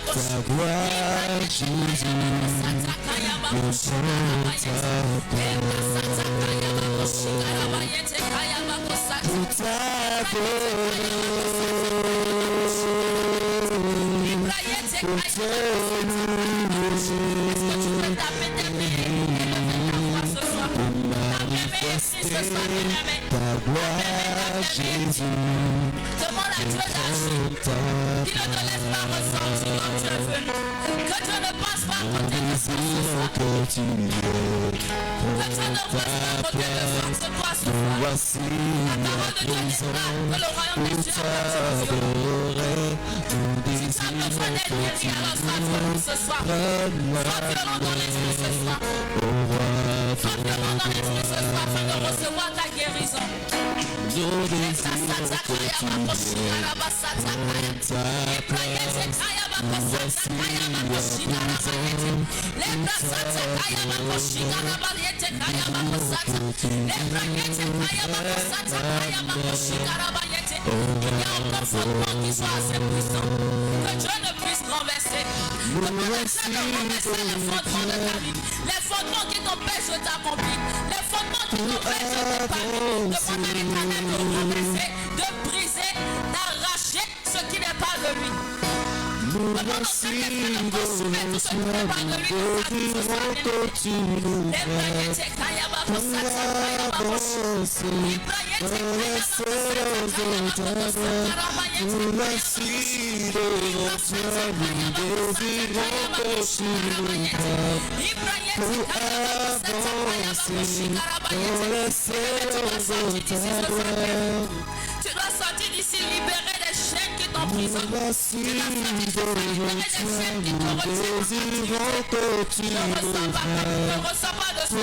ta gloire, Jésus, nous chantons pour ta gloire, Jésus. Demande à Dieu d'agir. Qu'il ne te laisse pas ressentir comme tu es venu. Que Dieu ne passe pas à côté de toi ce soir. Que Dieu ne passe pas à côté de toi ce soir. Voici la parole de Dieu déclare que le royaume des cieux appartient. Si tu as besoin d'être guéri, alors sois violent ce soir. Sois violent dans l'esprit ce soir. Sois violent dans l'esprit ce soir afin de recevoir ta guérison. Que Dieu ne puisse renverser. Que Dieu ne puisse renverser les fondements de ta vie. Les fondements qui t'empêchent de t'accomplir. Les fondements qui t'empêchent de t'épargner. Demande à l'Éternel de renverser, de briser, d'arracher ce qui n'est pas de lui. Demande à l'Éternel de consommer tout ce qui n'est pas de lui. Tu dois sortir d'ici libéré des chaînes qui t'emprisonnent. Tu dois sortir libéré des chaînes qui te retiennent. Ne ressens pas de ce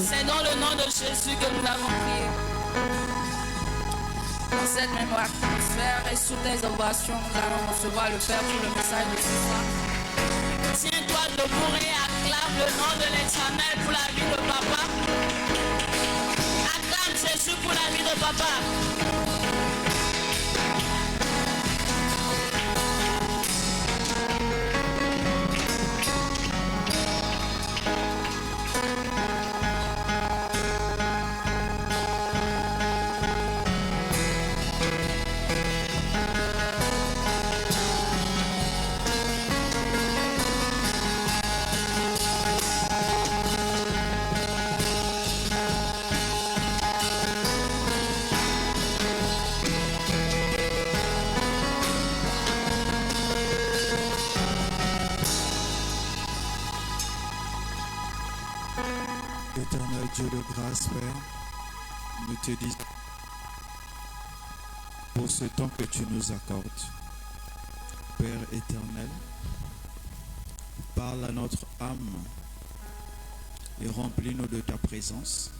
C'est dans le nom de Jésus que nous avons prié. Dans cette même atmosphère et sous tes ovations, nous allons recevoir le Père pour le message de ce soir. Tiens-toi debout et acclame le nom de l'Éternel pour la vie de papa. Acclame Jésus pour la vie de papa. Dieu de grâce, Père, nous te disons pour ce temps que tu nous accordes. Père éternel, parle à notre âme et remplis-nous de ta présence.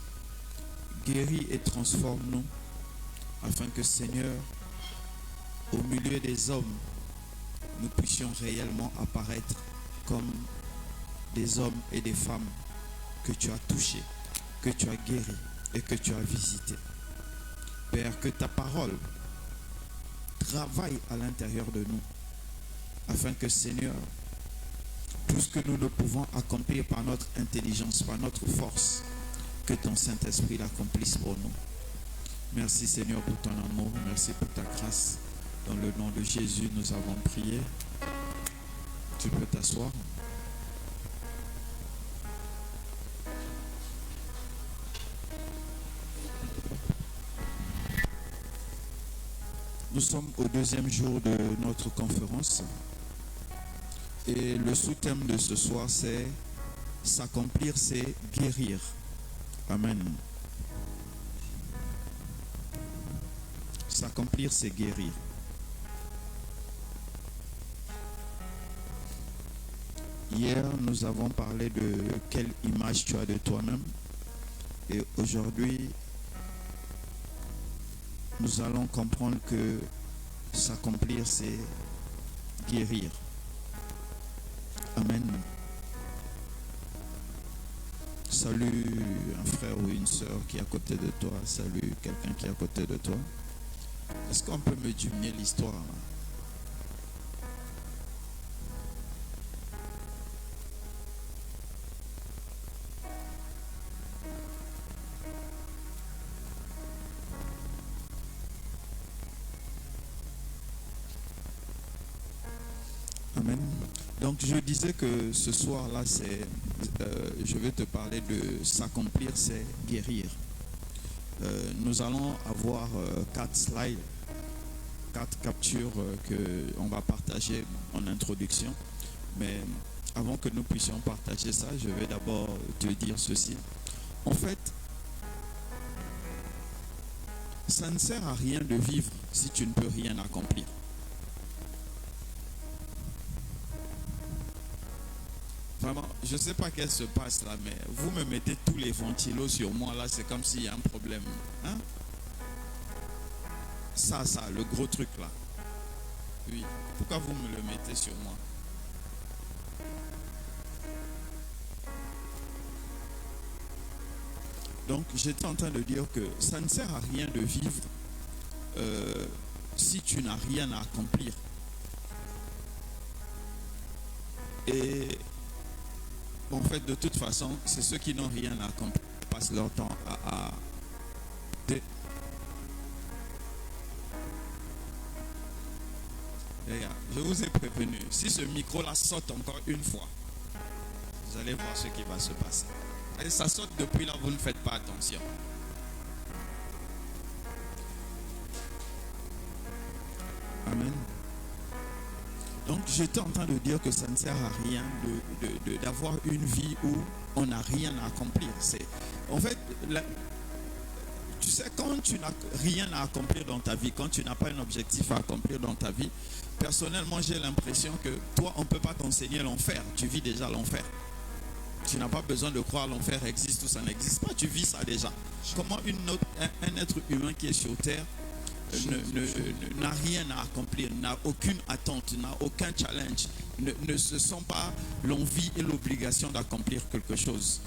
Guéris et transforme-nous afin que, Seigneur, au milieu des hommes, nous puissions réellement apparaître comme des hommes et des femmes que tu as touchés, que tu as guéris et que tu as visités. Père, que ta parole travaille à l'intérieur de nous, afin que, Seigneur, tout ce que nous ne pouvons accomplir par notre intelligence, par notre force, que ton Saint-Esprit l'accomplisse pour nous. Merci, Seigneur, pour ton amour. Merci pour ta grâce. Dans le nom de Jésus, nous avons prié. Tu peux t'asseoir. Nous sommes au deuxième jour de notre conférence et le sous-thème de ce soir, c'est « S'accomplir, c'est guérir ». Amen. S'accomplir, c'est guérir. Hier, nous avons parlé de quelle image tu as de toi-même et aujourd'hui, nous allons comprendre que s'accomplir, c'est guérir. Amen. Salut un frère ou une sœur qui est à côté de toi. Salut quelqu'un qui est à côté de toi. Est-ce qu'on peut me diminuer l'histoire? Amen. Donc je disais que ce soir-là, je vais te parler de s'accomplir, c'est guérir. Nous allons avoir 4 slides, 4 captures qu'on va partager en introduction. Mais avant que nous puissions partager ça, je vais d'abord te dire ceci. En fait, ça ne sert à rien de vivre si tu ne peux rien accomplir. Vraiment, je ne sais pas qu'est-ce qui se passe là, mais vous me mettez tous les ventilos sur moi là, c'est comme s'il y a un problème. Hein? Ça, le gros truc là. Oui. Pourquoi vous me le mettez sur moi? Donc, j'étais en train de dire que ça ne sert à rien de vivre si tu n'as rien à accomplir. Et en fait, de toute façon, c'est ceux qui n'ont rien à accomplir qui passent leur temps à je vous ai prévenu, si ce micro-là saute encore une fois, vous allez voir ce qui va se passer. Et ça saute depuis là, vous ne faites pas attention. Amen. Donc j'étais en train de dire que ça ne sert à rien d'avoir une vie où on n'a rien à accomplir. En fait, tu sais, quand tu n'as rien à accomplir dans ta vie, quand tu n'as pas un objectif à accomplir dans ta vie, personnellement j'ai l'impression que toi on ne peut pas t'enseigner l'enfer, tu vis déjà l'enfer. Tu n'as pas besoin de croire l'enfer existe ou ça n'existe pas, tu vis ça déjà. Comment un être humain qui est sur terre n'a rien à accomplir, n'a aucune attente, n'a aucun challenge, ne se sent pas l'envie et l'obligation d'accomplir quelque chose.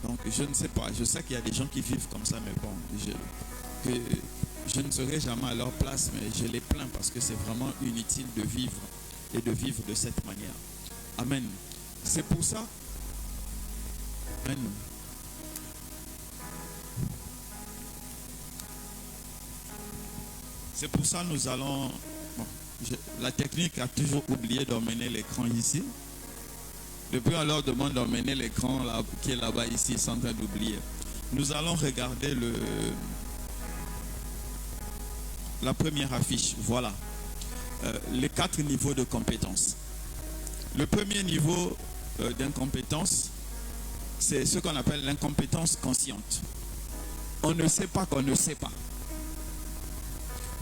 Donc je ne sais pas, je sais qu'il y a des gens qui vivent comme ça, mais bon, je ne serai jamais à leur place, mais je les plains parce que c'est vraiment inutile de vivre et de vivre de cette manière. Amen. C'est pour ça. Amen. C'est pour ça que nous allons... Bon, la technique a toujours oublié d'emmener l'écran ici. Depuis on leur demande d'emmener l'écran là, qui est là-bas ici, ils sont en train d'oublier. Nous allons regarder la première affiche. Voilà. Les 4 niveaux de compétences. Le premier niveau d'incompétence, c'est ce qu'on appelle l'incompétence consciente. On ne sait pas qu'on ne sait pas.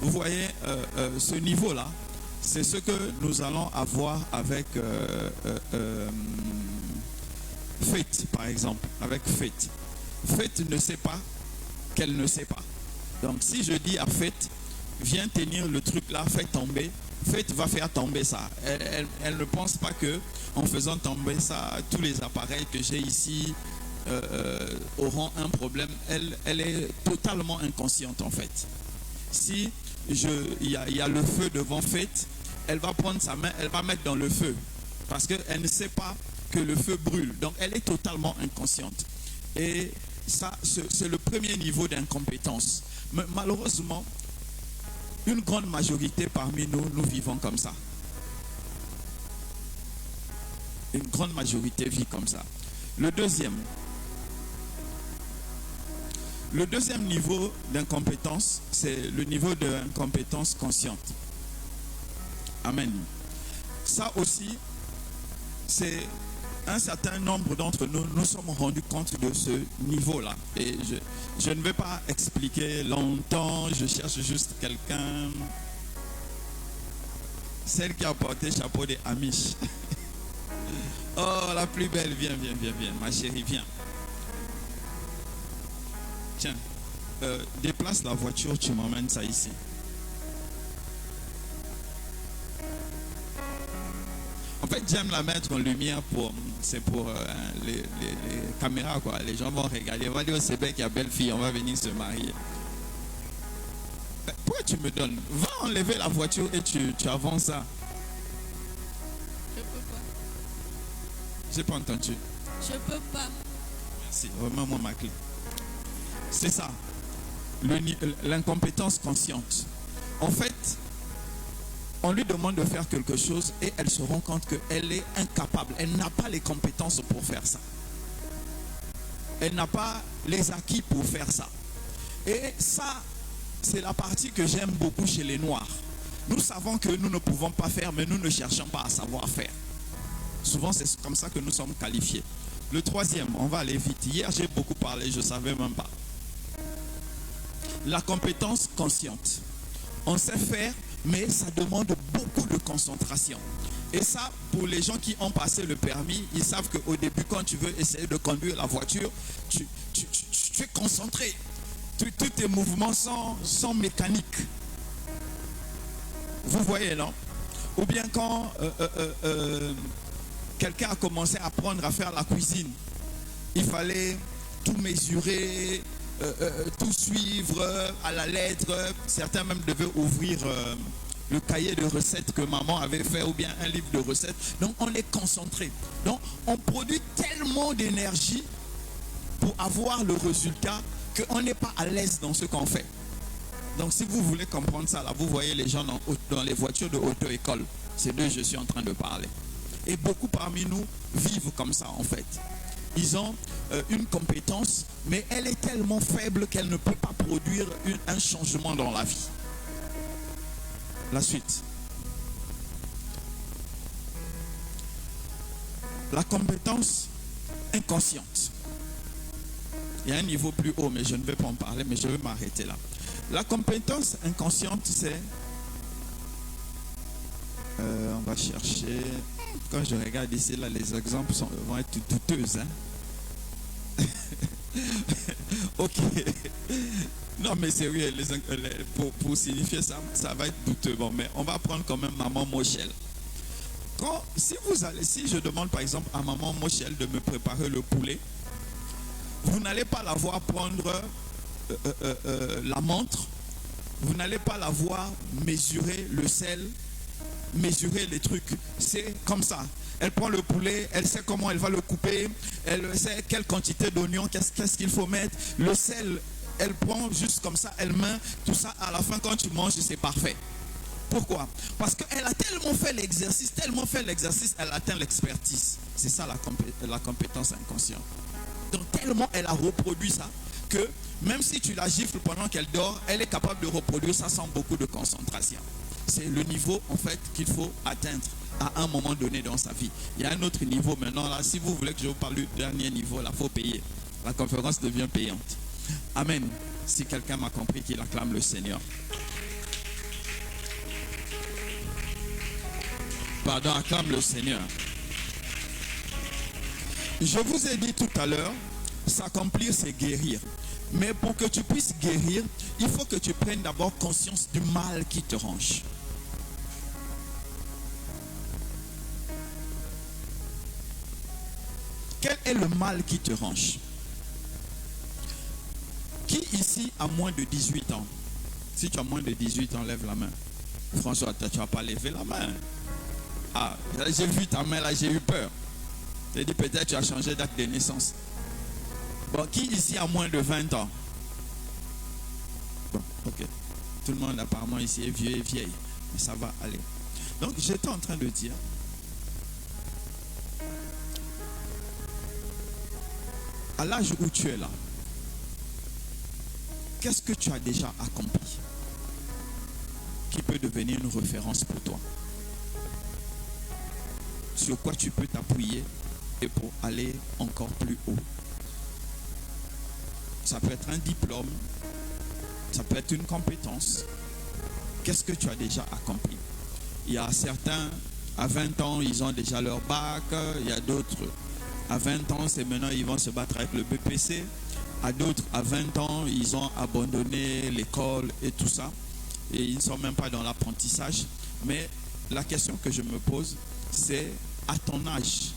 Vous voyez, ce niveau-là, c'est ce que nous allons avoir avec Faith, par exemple. Avec Faith. Faith ne sait pas qu'elle ne sait pas. Donc, si je dis à Faith, viens tenir le truc là, fais tomber, Faith va faire tomber ça. Elle ne pense pas que en faisant tomber ça, tous les appareils que j'ai ici auront un problème. Elle est totalement inconsciente en fait. Si il y a le feu devant Faith, elle va prendre sa main, elle va mettre dans le feu parce qu'elle ne sait pas que le feu brûle. Donc elle est totalement inconsciente. Et ça, c'est le premier niveau d'incompétence. Mais malheureusement, une grande majorité parmi nous, nous vivons comme ça. Une grande majorité vit comme ça. Le deuxième niveau d'incompétence, c'est le niveau d'incompétence consciente. Amen. Ça aussi, c'est un certain nombre d'entre nous, nous sommes rendus compte de ce niveau-là. Et je ne vais pas expliquer longtemps, je cherche juste quelqu'un. Celle qui a porté chapeau des Amish. Oh, la plus belle, viens, ma chérie, viens. Tiens, déplace la voiture, tu m'emmènes ça ici. En fait, j'aime la mettre en lumière c'est pour les caméras, quoi. Les gens vont regarder, on va dire au Québec, il y a belle fille, on va venir se marier. Pourquoi tu me donnes? Va enlever la voiture et tu avances ça. Je peux pas. J'ai pas entendu. Je peux pas. Merci, remets-moi ma clé. C'est ça, l'incompétence consciente. En fait, on lui demande de faire quelque chose et elle se rend compte qu'elle est incapable. Elle n'a pas les compétences pour faire ça. Elle n'a pas les acquis pour faire ça. Et ça, c'est la partie que j'aime beaucoup chez les Noirs. Nous savons que nous ne pouvons pas faire, mais nous ne cherchons pas à savoir faire. Souvent, c'est comme ça que nous sommes qualifiés. Le troisième, on va aller vite. Hier, j'ai beaucoup parlé, je ne savais même pas. La compétence consciente. On sait faire, mais ça demande beaucoup de concentration. Et ça, pour les gens qui ont passé le permis, ils savent qu'au début, quand tu veux essayer de conduire la voiture, tu es concentré. Tous tes mouvements sont mécaniques. Vous voyez, non? Ou bien quand quelqu'un a commencé à apprendre à faire la cuisine, il fallait tout mesurer, tout suivre à la lettre. Certains même devaient ouvrir le cahier de recettes que maman avait fait ou bien un livre de recettes. Donc on est concentré. Donc on produit tellement d'énergie pour avoir le résultat qu'on n'est pas à l'aise dans ce qu'on fait. Donc si vous voulez comprendre ça, là, vous voyez les gens dans les voitures de auto-école. C'est d'eux que je suis en train de parler. Et beaucoup parmi nous vivent comme ça en fait. Ils ont une compétence, mais elle est tellement faible qu'elle ne peut pas produire un changement dans la vie. La suite. La compétence inconsciente. Il y a un niveau plus haut, mais je ne vais pas en parler, mais je vais m'arrêter là. La compétence inconsciente, c'est... on va chercher... Quand je regarde ici, là, les exemples vont être douteux. Hein? Ok. Non, mais sérieux, pour signifier ça, ça va être douteux. Bon, mais on va prendre quand même maman Mochel. Si je demande par exemple à maman Mochel de me préparer le poulet, vous n'allez pas la voir prendre la montre, vous n'allez pas la voir mesurer le sel, mesurer les trucs. C'est comme ça. Elle prend le poulet, elle sait comment elle va le couper, elle sait quelle quantité d'oignons, qu'est-ce qu'il faut mettre. Le sel, elle prend juste comme ça, elle met tout ça. À la fin, quand tu manges, c'est parfait. Pourquoi? Parce qu'elle a tellement fait l'exercice, elle atteint l'expertise. C'est ça la compétence inconsciente. Donc tellement elle a reproduit ça que même si tu la gifles pendant qu'elle dort, elle est capable de reproduire ça sans beaucoup de concentration. c'est le niveau en fait qu'il faut atteindre à un moment donné dans sa vie. Il y a un autre niveau maintenant là. Si vous voulez que je vous parle du dernier niveau, là, il faut payer. La conférence devient payante. Amen. Si quelqu'un m'a compris, qu'il acclame le Seigneur. Pardon, acclame le Seigneur. Je vous ai dit tout à l'heure, s'accomplir, c'est guérir. Mais pour que tu puisses guérir, il faut que tu prennes d'abord conscience du mal qui te ronge. Quel est le mal qui te ronge? Qui ici a moins de 18 ans? Si tu as moins de 18 ans, lève la main. François, tu n'as pas levé la main. Ah, j'ai vu ta main là, j'ai eu peur. J'ai dit peut-être tu as changé d'acte de naissance. Bon, qui ici a moins de 20 ans? Bon, ok. Tout le monde apparemment ici est vieux et vieille. Mais ça va aller. Donc j'étais en train de dire, à l'âge où tu es là, qu'est-ce que tu as déjà accompli qui peut devenir une référence pour toi? Sur quoi tu peux t'appuyer et pour aller encore plus haut? Ça peut être un diplôme, ça peut être une compétence. Qu'est-ce que tu as déjà accompli? Il y a certains, à 20 ans, ils ont déjà leur bac. Il y a d'autres, à 20 ans, c'est maintenant, ils vont se battre avec le BPC. À d'autres, à 20 ans, ils ont abandonné l'école et tout ça. Et ils ne sont même pas dans l'apprentissage. Mais la question que je me pose, c'est à ton âge,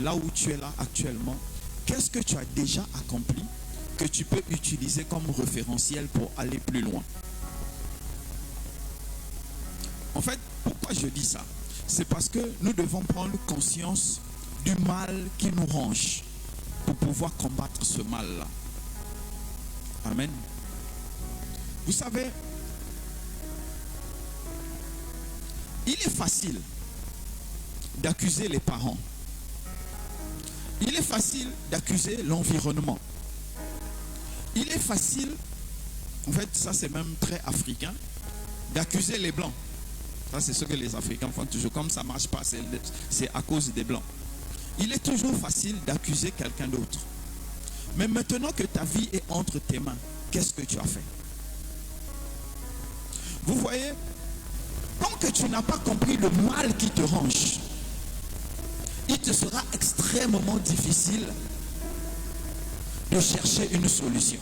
là où tu es là actuellement, qu'est-ce que tu as déjà accompli que tu peux utiliser comme référentiel pour aller plus loin? En fait, pourquoi je dis ça? C'est parce que nous devons prendre conscience du mal qui nous ronge pour pouvoir combattre ce mal-là. Amen. Vous savez, il est facile d'accuser les parents. Il est facile d'accuser l'environnement. Il est facile, en fait, ça c'est même très africain, d'accuser les blancs. Ça c'est ce que les Africains font toujours. Comme ça ne marche pas, c'est à cause des blancs. Il est toujours facile d'accuser quelqu'un d'autre. Mais maintenant que ta vie est entre tes mains, qu'est-ce que tu as fait? Vous voyez, tant que tu n'as pas compris le mal qui te ronge, il te sera extrêmement difficile de chercher une solution.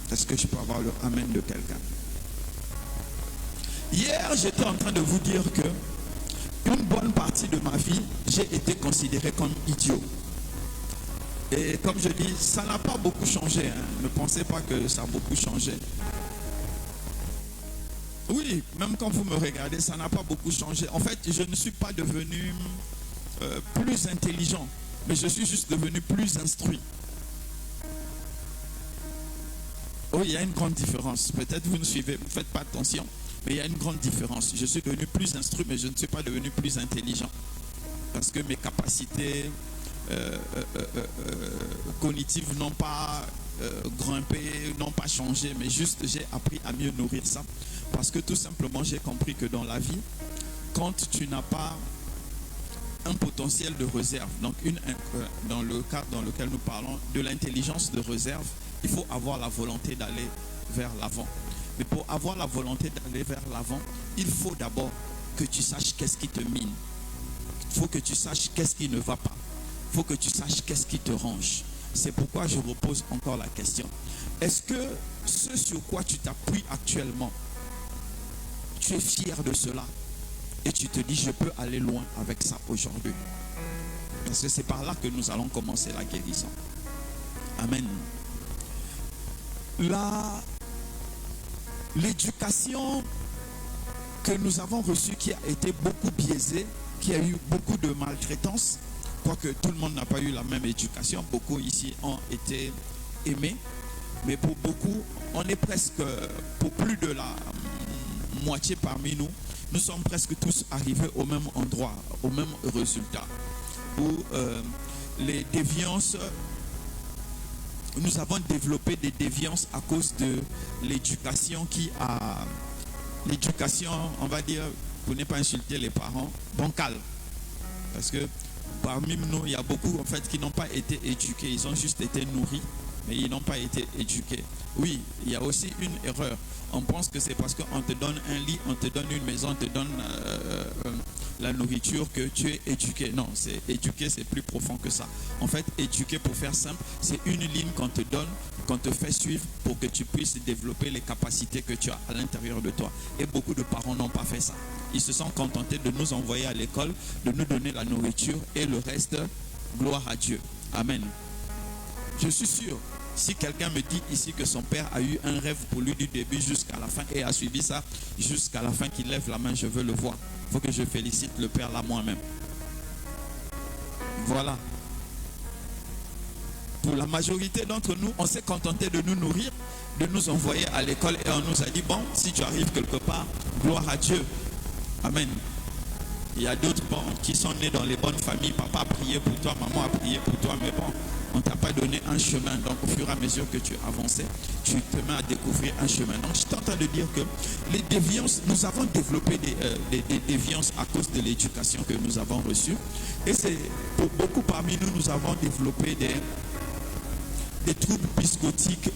Est-ce que je peux avoir le amen de quelqu'un? Hier, j'étais en train de vous dire que une bonne partie de ma vie, j'ai été considéré comme idiot. Et comme je dis, ça n'a pas beaucoup changé. Hein. Ne pensez pas que ça a beaucoup changé. Oui, même quand vous me regardez, ça n'a pas beaucoup changé. En fait, je ne suis pas devenu plus intelligent, mais je suis juste devenu plus instruit. Oh, il y a une grande différence. Peut-être vous ne suivez, vous ne faites pas attention, mais il y a une grande différence. Je suis devenu plus instruit, mais je ne suis pas devenu plus intelligent. Parce que mes capacités cognitives n'ont pas grimpé, n'ont pas changé, mais juste j'ai appris à mieux nourrir ça. Parce que tout simplement, j'ai compris que dans la vie, quand tu n'as pas un potentiel de réserve, donc dans le cadre dans lequel nous parlons de l'intelligence de réserve, il faut avoir la volonté d'aller vers l'avant. Mais pour avoir la volonté d'aller vers l'avant, il faut d'abord que tu saches qu'est-ce qui te mine. Il faut que tu saches qu'est-ce qui ne va pas. Il faut que tu saches qu'est-ce qui te ronge. C'est pourquoi je repose encore la question. Est-ce que ce sur quoi tu t'appuies actuellement, tu es fier de cela et tu te dis je peux aller loin avec ça aujourd'hui? Parce que c'est par là que nous allons commencer la guérison. Amen. L'éducation que nous avons reçue qui a été beaucoup biaisée, qui a eu beaucoup de maltraitance, quoique tout le monde n'a pas eu la même éducation, beaucoup ici ont été aimés, mais pour beaucoup, on est presque, pour plus de la moitié parmi nous, nous sommes presque tous arrivés au même endroit, au même résultat, où les déviances, nous avons développé des déviances à cause de l'éducation qui a l'éducation, on va dire, pour ne pas insulter les parents, bancale. Parce que parmi nous, il y a beaucoup en fait qui n'ont pas été éduqués, ils ont juste été nourris, mais ils n'ont pas été éduqués. Oui, il y a aussi une erreur. On pense que c'est parce qu'on te donne un lit, on te donne une maison, on te donne la nourriture que tu es éduqué. Non, c'est éduqué, c'est plus profond que ça. En fait, éduquer, pour faire simple, c'est une ligne qu'on te donne, qu'on te fait suivre pour que tu puisses développer les capacités que tu as à l'intérieur de toi. Et beaucoup de parents n'ont pas fait ça. Ils se sont contentés de nous envoyer à l'école, de nous donner la nourriture et le reste, gloire à Dieu. Amen. Je suis sûr, si quelqu'un me dit ici que son père a eu un rêve pour lui du début jusqu'à la fin et a suivi ça jusqu'à la fin, qu'il lève la main, je veux le voir. Il faut que je félicite le père là moi-même. Voilà. Pour la majorité d'entre nous, on s'est contenté de nous nourrir, de nous envoyer à l'école et on nous a dit, bon, si tu arrives quelque part, gloire à Dieu. Amen. Il y a d'autres qui sont nés dans les bonnes familles. Papa a prié pour toi, maman a prié pour toi, mais bon, on ne t'a pas donné un chemin. Donc au fur et à mesure que tu avançais, tu te mets à découvrir un chemin. Donc je suis en train de dire que les déviances, nous avons développé des déviances à cause de l'éducation que nous avons reçue. Et c'est pour beaucoup parmi nous, nous avons développé des troubles psychotiques,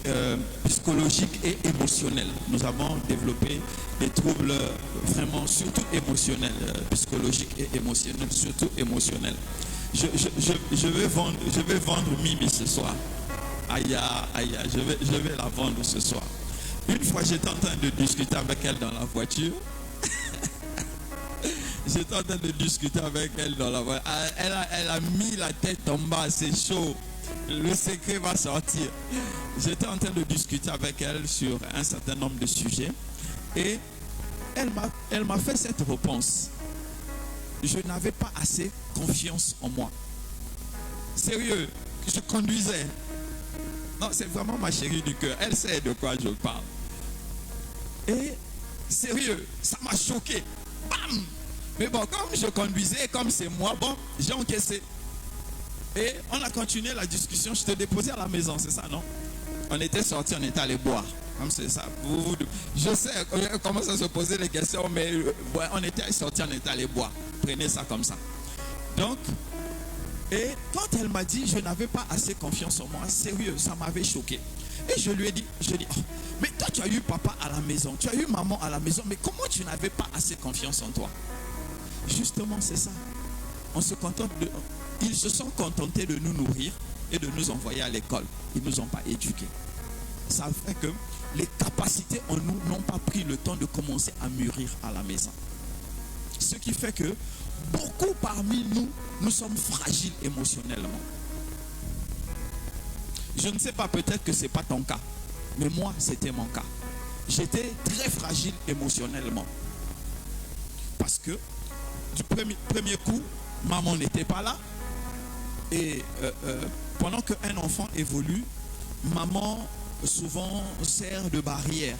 psychologiques et émotionnels. Nous avons développé des troubles vraiment, surtout émotionnels, psychologiques et émotionnels, surtout émotionnels. Je vais vendre Mimi ce soir. Aïe, aïe, je vais la vendre ce soir. Une fois, j'étais en train de discuter avec elle dans la voiture. J'étais en train de discuter avec elle dans la voiture. Elle a mis la tête en bas, c'est chaud. Le secret va sortir. J'étais en train de discuter avec elle sur un certain nombre de sujets et elle m'a fait cette réponse. Je n'avais pas assez confiance en moi. Sérieux, je conduisais. Non, c'est vraiment ma chérie du cœur. Elle sait de quoi je parle. Et sérieux, ça m'a choqué. Bam! Mais bon, comme je conduisais, comme c'est moi, bon, j'ai encaissé. Et on a continué la discussion. Je te déposais à la maison, c'est ça, non? On était sortis, on était allé boire. Comme c'est ça. Je sais comment ça se posait les questions, mais ouais, on était sortis, on était allé boire. Prenez ça comme ça. Donc, et quand elle m'a dit, je n'avais pas assez confiance en moi, sérieux, ça m'avait choqué. Et je lui ai dit, oh, mais toi tu as eu papa à la maison, tu as eu maman à la maison, mais comment tu n'avais pas assez confiance en toi? Justement, c'est ça. Ils se sont contentés de nous nourrir et de nous envoyer à l'école. Ils ne nous ont pas éduqués. Ça fait que les capacités en nous n'ont pas pris le temps de commencer à mûrir à la maison. Ce qui fait que beaucoup parmi nous, nous sommes fragiles émotionnellement. Je ne sais pas, peut-être que ce n'est pas ton cas, mais moi, c'était mon cas. J'étais très fragile émotionnellement. Parce que du premier coup, maman n'était pas là. Et pendant qu'un enfant évolue, maman souvent sert de barrière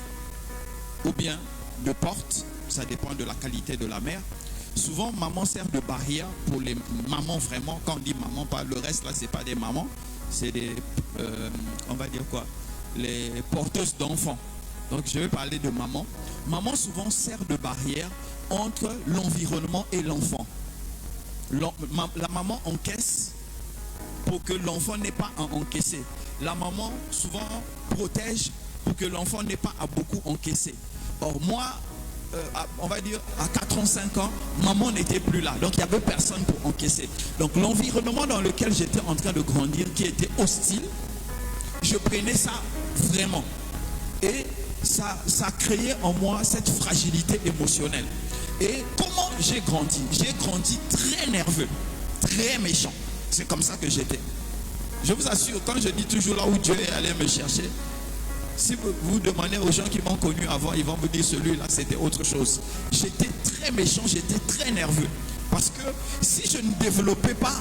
ou bien de porte, ça dépend de la qualité de la mère. Souvent, maman sert de barrière pour les mamans vraiment. Quand on dit maman, pas le reste là, c'est pas des mamans, c'est des, on va dire quoi, les porteuses d'enfants. Donc je vais parler de maman. Maman souvent sert de barrière entre l'environnement et l'enfant. La maman encaisse pour que l'enfant n'ait pas à encaisser. La maman souvent protège pour que l'enfant n'ait pas à beaucoup encaisser. Or moi, on va dire à 4 ans, 5 ans, maman n'était plus là. Donc il n'y avait personne pour encaisser. Donc l'environnement dans lequel j'étais en train de grandir, qui était hostile, je prenais ça vraiment. Et ça créait en moi cette fragilité émotionnelle. Et comment j'ai grandi? J'ai grandi très nerveux, très méchant. C'est comme ça que j'étais. Je vous assure, quand je dis toujours là où Dieu est allé me chercher, si vous demandez aux gens qui m'ont connu avant, ils vont vous dire celui-là c'était autre chose. J'étais très méchant, j'étais très nerveux. Parce que si je ne développais pas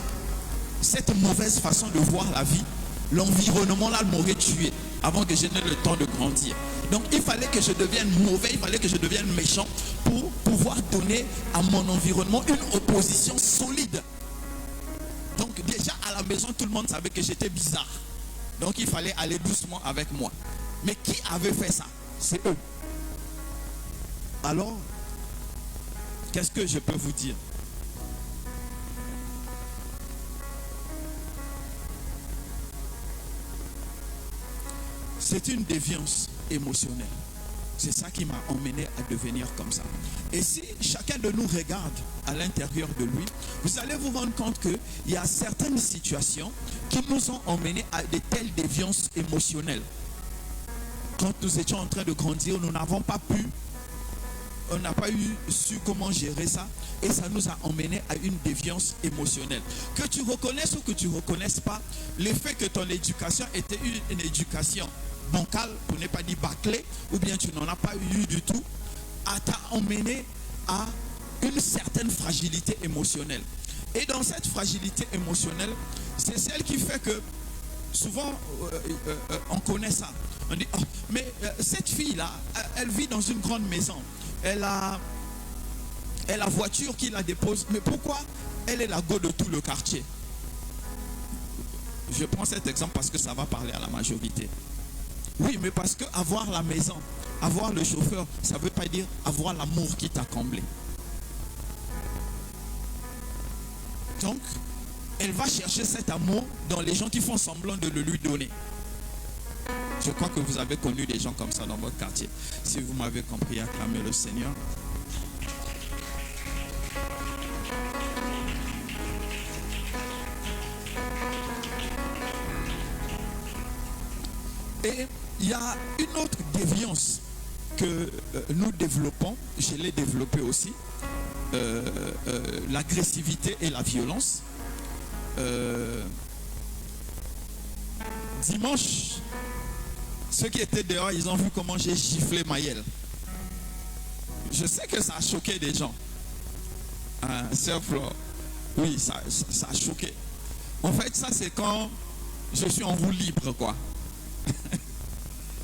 cette mauvaise façon de voir la vie, l'environnement là m'aurait tué avant que je n'ai le temps de grandir. Donc il fallait que je devienne mauvais, il fallait que je devienne méchant pour pouvoir donner à mon environnement une opposition solide. Donc déjà à la maison, tout le monde savait que j'étais bizarre. Donc il fallait aller doucement avec moi. Mais qui avait fait ça? C'est eux. Alors, qu'est-ce que je peux vous dire? C'est une déviance émotionnelle. C'est ça qui m'a emmené à devenir comme ça. Et si chacun de nous regarde à l'intérieur de lui, vous allez vous rendre compte qu'il y a certaines situations qui nous ont emmenés à de telles déviances émotionnelles. Quand nous étions en train de grandir, nous n'avons pas pu, on n'a pas su comment gérer ça, et ça nous a emmenés à une déviance émotionnelle. Que tu reconnaisses ou que tu ne reconnaisses pas, le fait que ton éducation était une éducation bancale, pour ne pas dire bâclée, ou bien tu n'en as pas eu du tout, t'a emmené à une certaine fragilité émotionnelle. Et dans cette fragilité émotionnelle, c'est celle qui fait que souvent on connaît ça. On dit, oh, mais cette fille-là, elle vit dans une grande maison. Elle a la voiture qui la dépose. Mais pourquoi elle est la go de tout le quartier? Je prends cet exemple parce que ça va parler à la majorité. Oui, mais parce que avoir la maison, avoir le chauffeur, ça ne veut pas dire avoir l'amour qui t'a comblé. Donc, elle va chercher cet amour dans les gens qui font semblant de le lui donner. Je crois que vous avez connu des gens comme ça dans votre quartier. Si vous m'avez compris, acclamez le Seigneur. Et il y a une autre déviance que nous développons, je l'ai développée aussi, l'agressivité et la violence. Dimanche, ceux qui étaient dehors, ils ont vu comment j'ai giflé Maëlle. Je sais que ça a choqué des gens. Sœur Flore, oui, ça a choqué. En fait, ça c'est quand je suis en roue libre, quoi.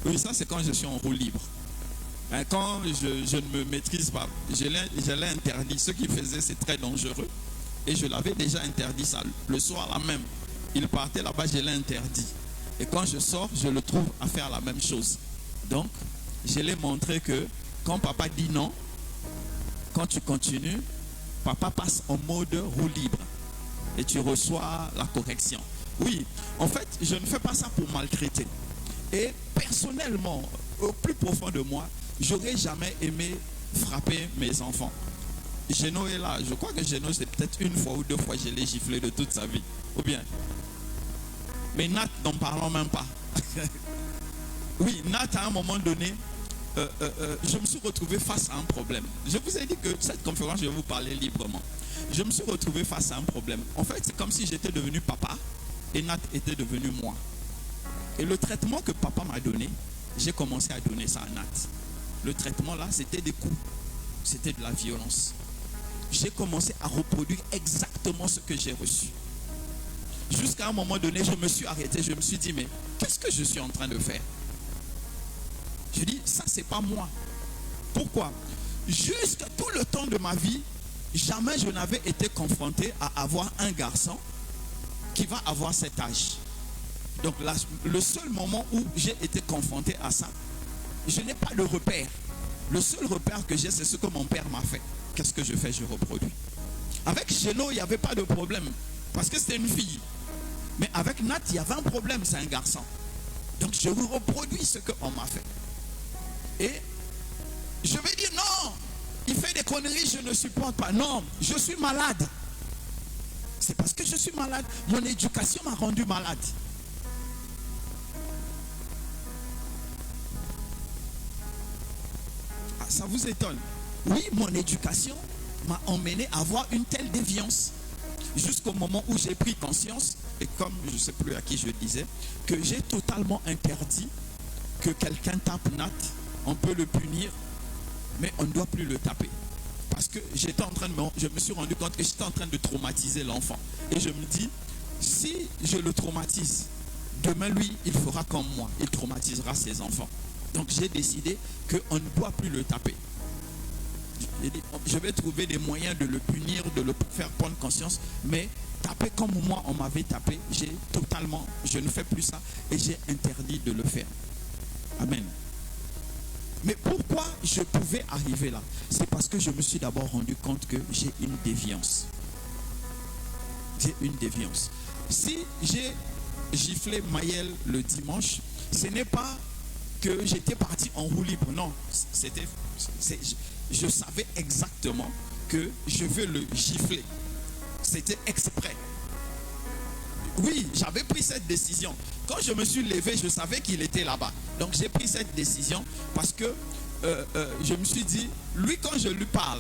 Oui, ça c'est quand je suis en roue libre. Quand je ne me maîtrise pas, je l'ai interdit. Ce qu'il faisait, c'est très dangereux. Et je l'avais déjà interdit ça. Le soir là même, il partait là-bas, je l'ai interdit. Et quand je sors, je le trouve à faire la même chose. Donc, je l'ai montré que quand papa dit non, quand tu continues, papa passe en mode roue libre. Et tu reçois la correction. Oui, en fait, je ne fais pas ça pour maltraiter. Et personnellement, au plus profond de moi, j'aurais jamais aimé frapper mes enfants. Géno est là. Je crois que Géno, c'est peut-être une fois ou deux fois je l'ai giflé de toute sa vie. Ou bien. Mais Nat, n'en parlons même pas. Oui, Nat, à un moment donné, je me suis retrouvé face à un problème. Je vous ai dit que cette conférence, je vais vous parler librement. Je me suis retrouvé face à un problème. En fait, c'est comme si j'étais devenu papa et Nat était devenu moi. Et le traitement que papa m'a donné, j'ai commencé à donner ça à Nat. Le traitement là, c'était des coups. C'était de la violence. J'ai commencé à reproduire exactement ce que j'ai reçu. Jusqu'à un moment donné, je me suis arrêté. Je me suis dit, mais qu'est-ce que je suis en train de faire? Je dis, ça c'est pas moi. Pourquoi? Jusqu'à tout le temps de ma vie, jamais je n'avais été confronté à avoir un garçon qui va avoir cet âge. Donc là, le seul moment où j'ai été confronté à ça, je n'ai pas de repère. Le seul repère que j'ai, c'est ce que mon père m'a fait. Qu'est-ce que je fais? Je reproduis. Avec Géno, il n'y avait pas de problème. Parce que c'était une fille. Mais avec Nat, il y avait un problème, c'est un garçon. Donc je reproduis ce qu'on m'a fait. Et je vais dire non, il fait des conneries, je ne supporte pas. Non, je suis malade. C'est parce que je suis malade. Mon éducation m'a rendu malade. Ah, ça vous étonne? Oui, mon éducation m'a emmené à avoir une telle déviance. Jusqu'au moment où j'ai pris conscience, et comme je ne sais plus à qui je disais, que j'ai totalement interdit que quelqu'un tape Nat. On peut le punir, mais on ne doit plus le taper. Parce que je me suis rendu compte que j'étais en train de traumatiser l'enfant. Et je me dis, si je le traumatise, demain lui, il fera comme moi. Il traumatisera ses enfants. Donc j'ai décidé qu'on ne doit plus le taper. Je vais trouver des moyens de le punir, de le faire prendre conscience, mais taper comme moi on m'avait tapé, je ne fais plus ça et j'ai interdit de le faire. Amen. Mais pourquoi je pouvais arriver là? C'est parce que je me suis d'abord rendu compte que j'ai une déviance. J'ai une déviance. Si j'ai giflé Maël le dimanche, ce n'est pas que j'étais parti en roue libre. Non, je savais exactement que je veux le gifler. C'était exprès. Oui, j'avais pris cette décision. Quand je me suis levé, je savais qu'il était là-bas. Donc j'ai pris cette décision parce que je me suis dit, lui quand je lui parle,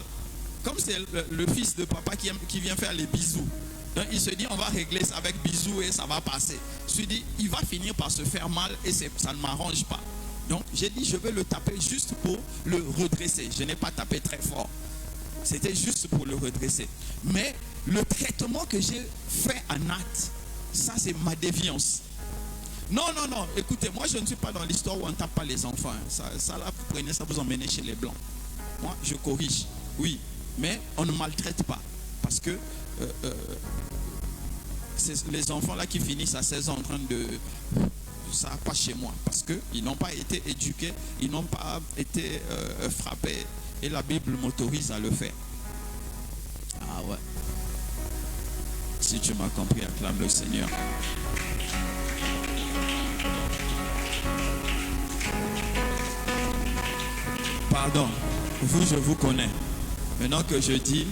comme c'est le fils de papa qui vient faire les bisous, donc il se dit on va régler ça avec bisous et ça va passer. Je me suis dit, il va finir par se faire mal et ça ne m'arrange pas. Donc j'ai dit je vais le taper juste pour le redresser. Je n'ai pas tapé très fort. C'était juste pour le redresser. Mais le traitement que j'ai fait à Nat, ça c'est ma déviance. Non, écoutez, moi je ne suis pas dans l'histoire où on ne tape pas les enfants. Ça là, vous prenez ça, vous emmenez chez les Blancs. Moi, je corrige, oui, mais on ne maltraite pas. Parce que c'est les enfants là qui finissent à 16 ans en train de... Ça pas chez moi. Parce qu'ils n'ont pas été éduqués, ils n'ont pas été frappés. Et la Bible m'autorise à le faire. Ah ouais. Si tu m'as compris, acclame le Seigneur. Pardon, vous, je vous connais. Maintenant que j'ai dit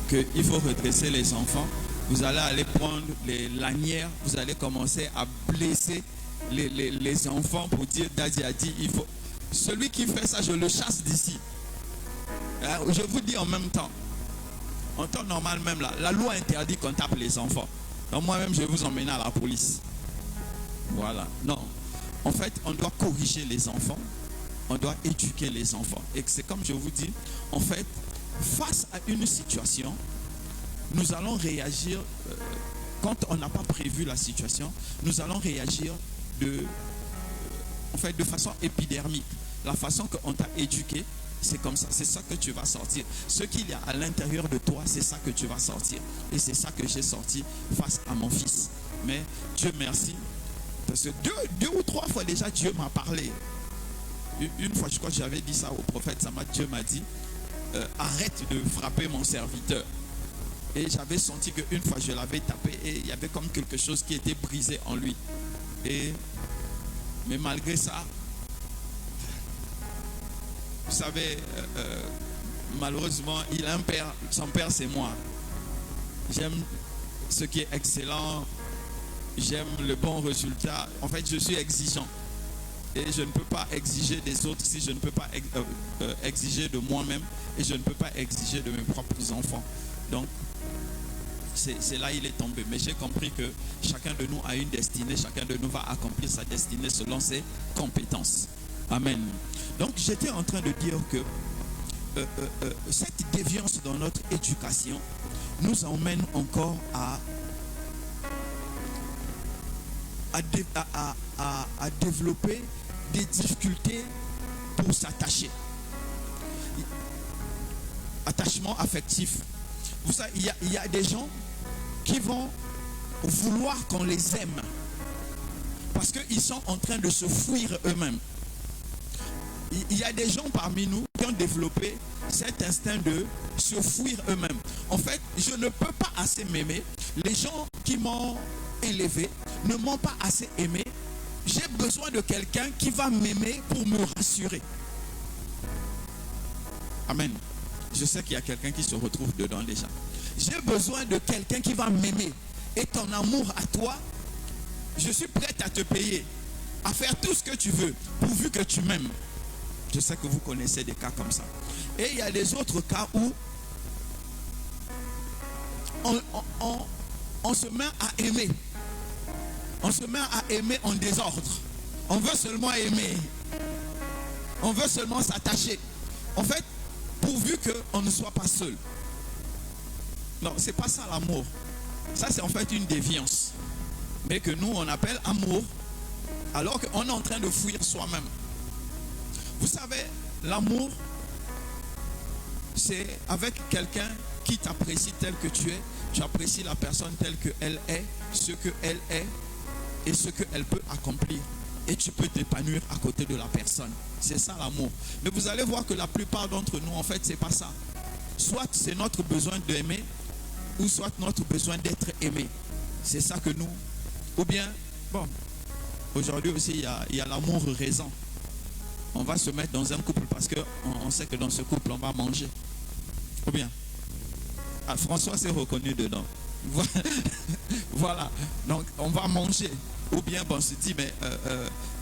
qu'il faut redresser les enfants, vous allez aller prendre les lanières, vous allez commencer à blesser les enfants pour dire, Daddy a dit, il faut... Celui qui fait ça, je le chasse d'ici. Je vous dis en même temps. En temps normal même là, la loi interdit qu'on tape les enfants. Donc moi-même, je vais vous emmener à la police. Voilà. Non. En fait, on doit corriger les enfants. On doit éduquer les enfants. Et c'est comme je vous dis, en fait, face à une situation, nous allons réagir, quand on n'a pas prévu la situation, nous allons réagir de façon épidermique. La façon qu'on t'a éduqué, c'est comme ça, c'est ça que tu vas sortir. Ce qu'il y a à l'intérieur de toi, c'est ça que tu vas sortir. Et c'est ça que j'ai sorti face à mon fils. Mais Dieu merci, parce que deux ou trois fois déjà, Dieu m'a parlé. Une fois, je crois que j'avais dit ça au prophète, Dieu m'a dit, arrête de frapper mon serviteur. Et j'avais senti qu'une fois, je l'avais tapé et il y avait comme quelque chose qui était brisé en lui. Mais malgré ça, vous savez, malheureusement, il a un père, son père c'est moi. J'aime ce qui est excellent, j'aime le bon résultat. En fait, je suis exigeant. Et je ne peux pas exiger des autres si je ne peux pas exiger de moi-même. Et je ne peux pas exiger de mes propres enfants. Donc, c'est là il est tombé. Mais j'ai compris que chacun de nous a une destinée. Chacun de nous va accomplir sa destinée selon ses compétences. Amen. Donc j'étais en train de dire que cette déviance dans notre éducation nous emmène encore à développer des difficultés pour s'attacher. Attachement affectif. Vous savez, il y a des gens qui vont vouloir qu'on les aime parce qu'ils sont en train de se fuir eux-mêmes. Il y a des gens parmi nous qui ont développé cet instinct de se fuir eux-mêmes. En fait, je ne peux pas assez m'aimer. Les gens qui m'ont élevé ne m'ont pas assez aimé. J'ai besoin de quelqu'un qui va m'aimer pour me rassurer. Amen. Je sais qu'il y a quelqu'un qui se retrouve dedans déjà. J'ai besoin de quelqu'un qui va m'aimer. Et ton amour à toi, je suis prête à te payer, à faire tout ce que tu veux, pourvu que tu m'aimes. Je sais que vous connaissez des cas comme ça. Et il y a des autres cas où on se met à aimer. On se met à aimer en désordre. On veut seulement aimer. On veut seulement s'attacher. En fait, pourvu qu'on ne soit pas seul. Non, c'est pas ça l'amour. Ça, c'est en fait une déviance. Mais que nous, on appelle amour, alors qu'on est en train de fuir soi-même. Vous savez, l'amour, c'est avec quelqu'un qui t'apprécie tel que tu es. Tu apprécies la personne telle qu'elle est, ce qu'elle est et ce qu'elle peut accomplir. et tu peux t'épanouir à côté de la personne. C'est ça l'amour. Mais vous allez voir que la plupart d'entre nous, en fait, c'est pas ça. Soit c'est notre besoin d'aimer, ou soit notre besoin d'être aimé. C'est ça que nous... Ou bien, bon, aujourd'hui aussi, il y a l'amour raison. On va se mettre dans un couple parce qu'on sait que dans ce couple, on va manger. Ou bien, François s'est reconnu dedans. Voilà, donc on va manger. Ou bien, bon, on se dit, mais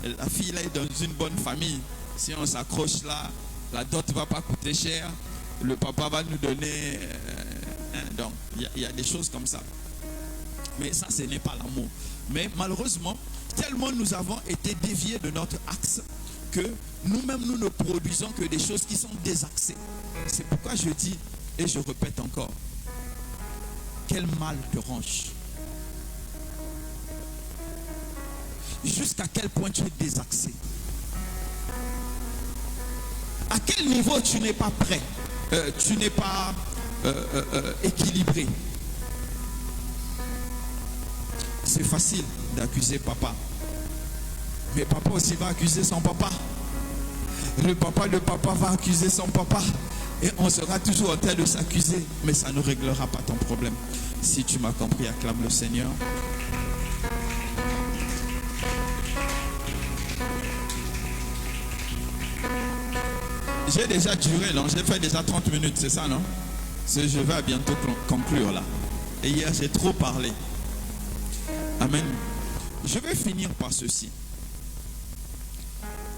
la fille là est dans une bonne famille. Si on s'accroche là, la dot ne va pas coûter cher. Le papa va nous donner... donc, il y a des choses comme ça. Mais ça, ce n'est pas l'amour. Mais malheureusement, tellement nous avons été déviés de notre axe que nous-mêmes, nous ne produisons que des choses qui sont désaxées. C'est pourquoi je dis, et je répète encore, quel mal te ronge. Jusqu'à quel point tu es désaxé. À quel niveau tu n'es pas prêt, tu n'es pas équilibré. C'est facile d'accuser papa. Mais papa aussi va accuser son papa. Le papa de papa va accuser son papa. Et on sera toujours en train de s'accuser. Mais ça ne réglera pas ton problème. Si tu m'as compris, acclame le Seigneur. J'ai déjà duré, non? J'ai fait déjà 30 minutes, c'est ça, non? Je vais bientôt conclure là. Et hier, j'ai trop parlé. Amen. Je vais finir par ceci.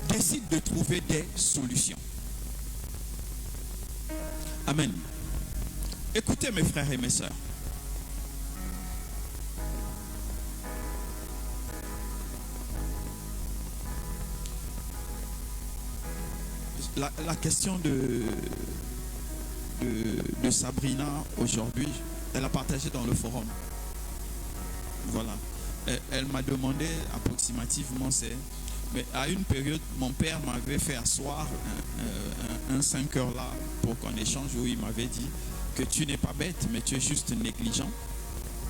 Décide de trouver des solutions. Amen. Écoutez mes frères et mes sœurs. La question de Sabrina aujourd'hui, elle a partagé dans le forum. Voilà. Elle m'a demandé approximativement, mais à une période, mon père m'avait fait asseoir un 5 heures là pour qu'on échange, où il m'avait dit que tu n'es pas bête, mais tu es juste négligent.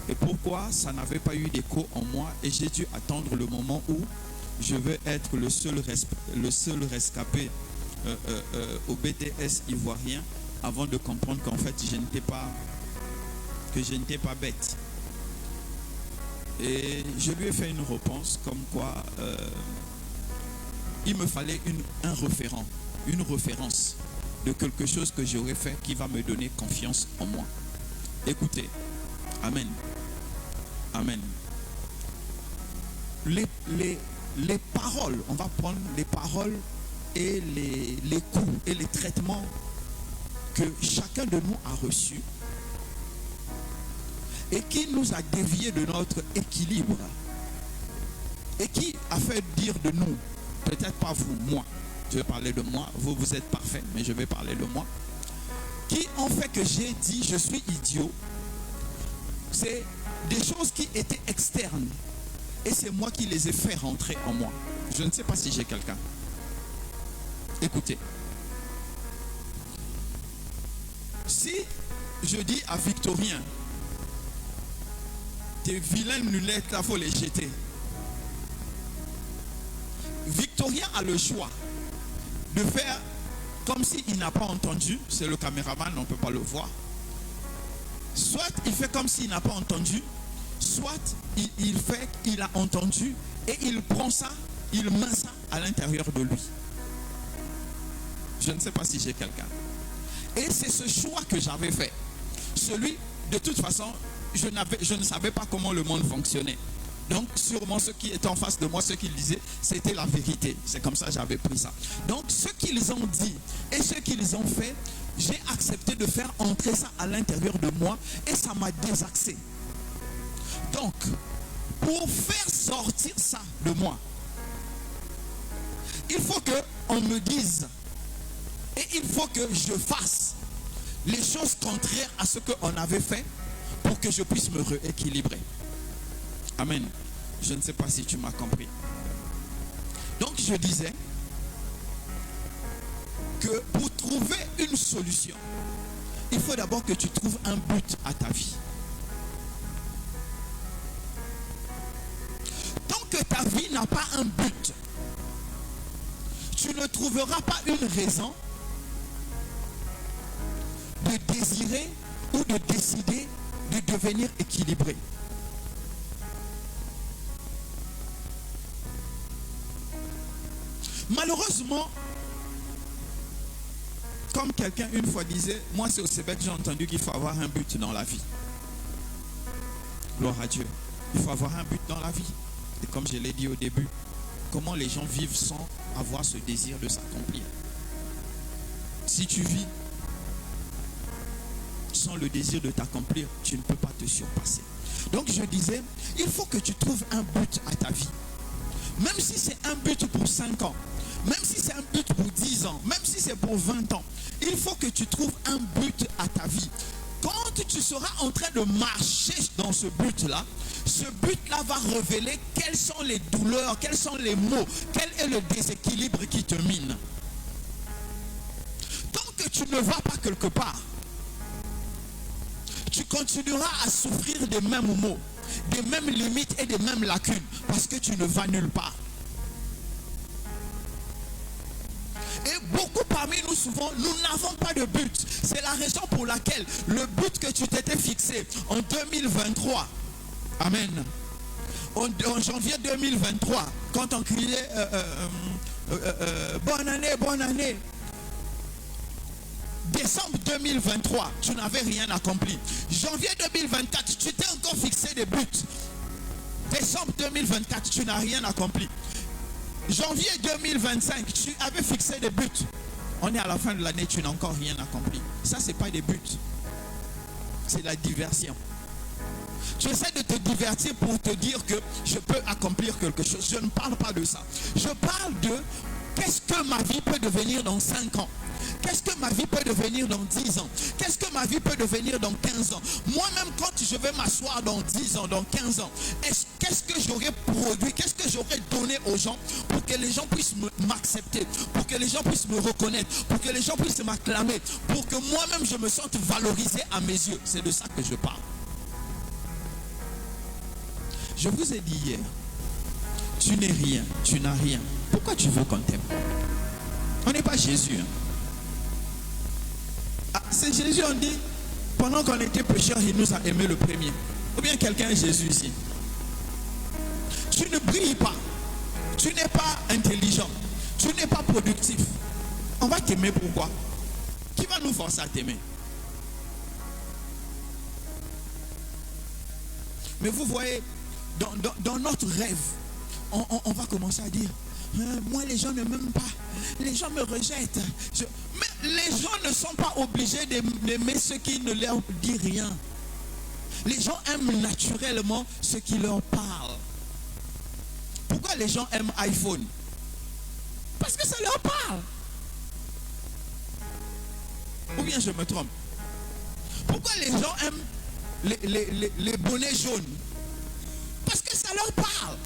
Et pourquoi ça n'avait pas eu d'écho en moi, et j'ai dû attendre le moment où je veux être le seul rescapé au BTS ivoirien avant de comprendre qu'en fait je n'étais pas bête. Et je lui ai fait une réponse comme quoi il me fallait un référent, une référence de quelque chose que j'aurais fait qui va me donner confiance en moi. Écoutez, amen, amen. Les paroles, on va prendre les paroles et les coups et les traitements que chacun de nous a reçus et qui nous a déviés de notre équilibre et qui a fait dire de nous, peut-être pas vous, moi, je vais parler de moi, vous êtes parfait, mais je vais parler de moi, qui ont fait que j'ai dit je suis idiot. C'est des choses qui étaient externes et c'est moi qui les ai fait rentrer en moi. Je ne sais pas si j'ai quelqu'un. Écoutez, si je dis à Victorien, tes vilaines lunettes là, il faut les jeter. Victorien a le choix de faire comme s'il n'a pas entendu, c'est le caméraman, on ne peut pas le voir. Soit il fait comme s'il n'a pas entendu, soit il a entendu et il prend ça, il met ça à l'intérieur de lui. Je ne sais pas si j'ai quelqu'un. Et c'est ce choix que j'avais fait. Celui, de toute façon, je ne savais pas comment le monde fonctionnait. Donc, sûrement, ceux qui étaient en face de moi, ceux qui disaient, c'était la vérité. C'est comme ça que j'avais pris ça. Donc, ce qu'ils ont dit et ce qu'ils ont fait, j'ai accepté de faire entrer ça à l'intérieur de moi et ça m'a désaxé. Donc, pour faire sortir ça de moi, il faut qu'on me dise et il faut que je fasse les choses contraires à ce qu'on avait fait pour que je puisse me rééquilibrer. Amen. Je ne sais pas si tu m'as compris. Donc je disais que pour trouver une solution, il faut d'abord que tu trouves un but à ta vie. Tant que ta vie n'a pas un but, ne trouveras pas une raison de désirer ou de décider de devenir équilibré. Malheureusement, comme quelqu'un une fois disait, moi c'est au Québec que j'ai entendu qu'il faut avoir un but dans la vie. Gloire à Dieu. Il faut avoir un but dans la vie. Et comme je l'ai dit au début, comment les gens vivent sans avoir ce désir de s'accomplir. Si tu vis sans le désir de t'accomplir, tu ne peux pas te surpasser. Donc je disais, il faut que tu trouves un but à ta vie. Même si c'est un but pour 5 ans, même si c'est un but pour 10 ans, même si c'est pour 20 ans, il faut que tu trouves un but à ta vie. Quand tu seras en train de marcher dans ce but-là va révéler quelles sont les douleurs, quels sont les maux, quel est le déséquilibre qui te mine. Tant que tu ne vas pas quelque part, tu continueras à souffrir des mêmes maux, des mêmes limites et des mêmes lacunes, parce que tu ne vas nulle part. Et beaucoup parmi nous, souvent, nous n'avons pas de but. C'est la raison pour laquelle le but que tu t'étais fixé en 2023, amen, en janvier 2023, quand on criait bonne année, bonne année. Décembre 2023, tu n'avais rien accompli. Janvier 2024, tu t'es encore fixé des buts. Décembre 2024, tu n'as rien accompli. Janvier 2025, tu avais fixé des buts. On est à la fin de l'année, tu n'as encore rien accompli. Ça, ce n'est pas des buts. C'est la diversion. Tu essaies de te divertir pour te dire que je peux accomplir quelque chose. Je ne parle pas de ça. Je parle de qu'est-ce que ma vie peut devenir dans 5 ans. Qu'est-ce que ma vie peut devenir dans 10 ans? Qu'est-ce que ma vie peut devenir dans 15 ans? Moi-même, quand je vais m'asseoir dans 10 ans, dans 15 ans, qu'est-ce que j'aurais produit? Qu'est-ce que j'aurais donné aux gens pour que les gens puissent m'accepter, pour que les gens puissent me reconnaître, pour que les gens puissent m'acclamer, pour que moi-même je me sente valorisé à mes yeux? C'est de ça que je parle. Je vous ai dit hier, tu n'es rien, tu n'as rien. Pourquoi tu veux qu'on t'aime? On n'est pas Jésus. Hein? Ah, c'est Jésus, on dit, pendant qu'on était pécheurs, il nous a aimés le premier. Ou bien quelqu'un est Jésus ici. Tu ne brilles pas. Tu n'es pas intelligent. Tu n'es pas productif. On va t'aimer pourquoi? Qui va nous forcer à t'aimer? Mais vous voyez, dans notre rêve, on va commencer à dire, moi les gens ne m'aiment pas, les gens me rejettent. Mais les gens ne sont pas obligés d'aimer ceux qui ne leur disent rien. Les gens aiment naturellement ceux qui leur parlent. Pourquoi les gens aiment iPhone? Parce que ça leur parle. Ou bien je me trompe? Pourquoi les gens aiment les bonnets jaunes? Parce que ça leur parle.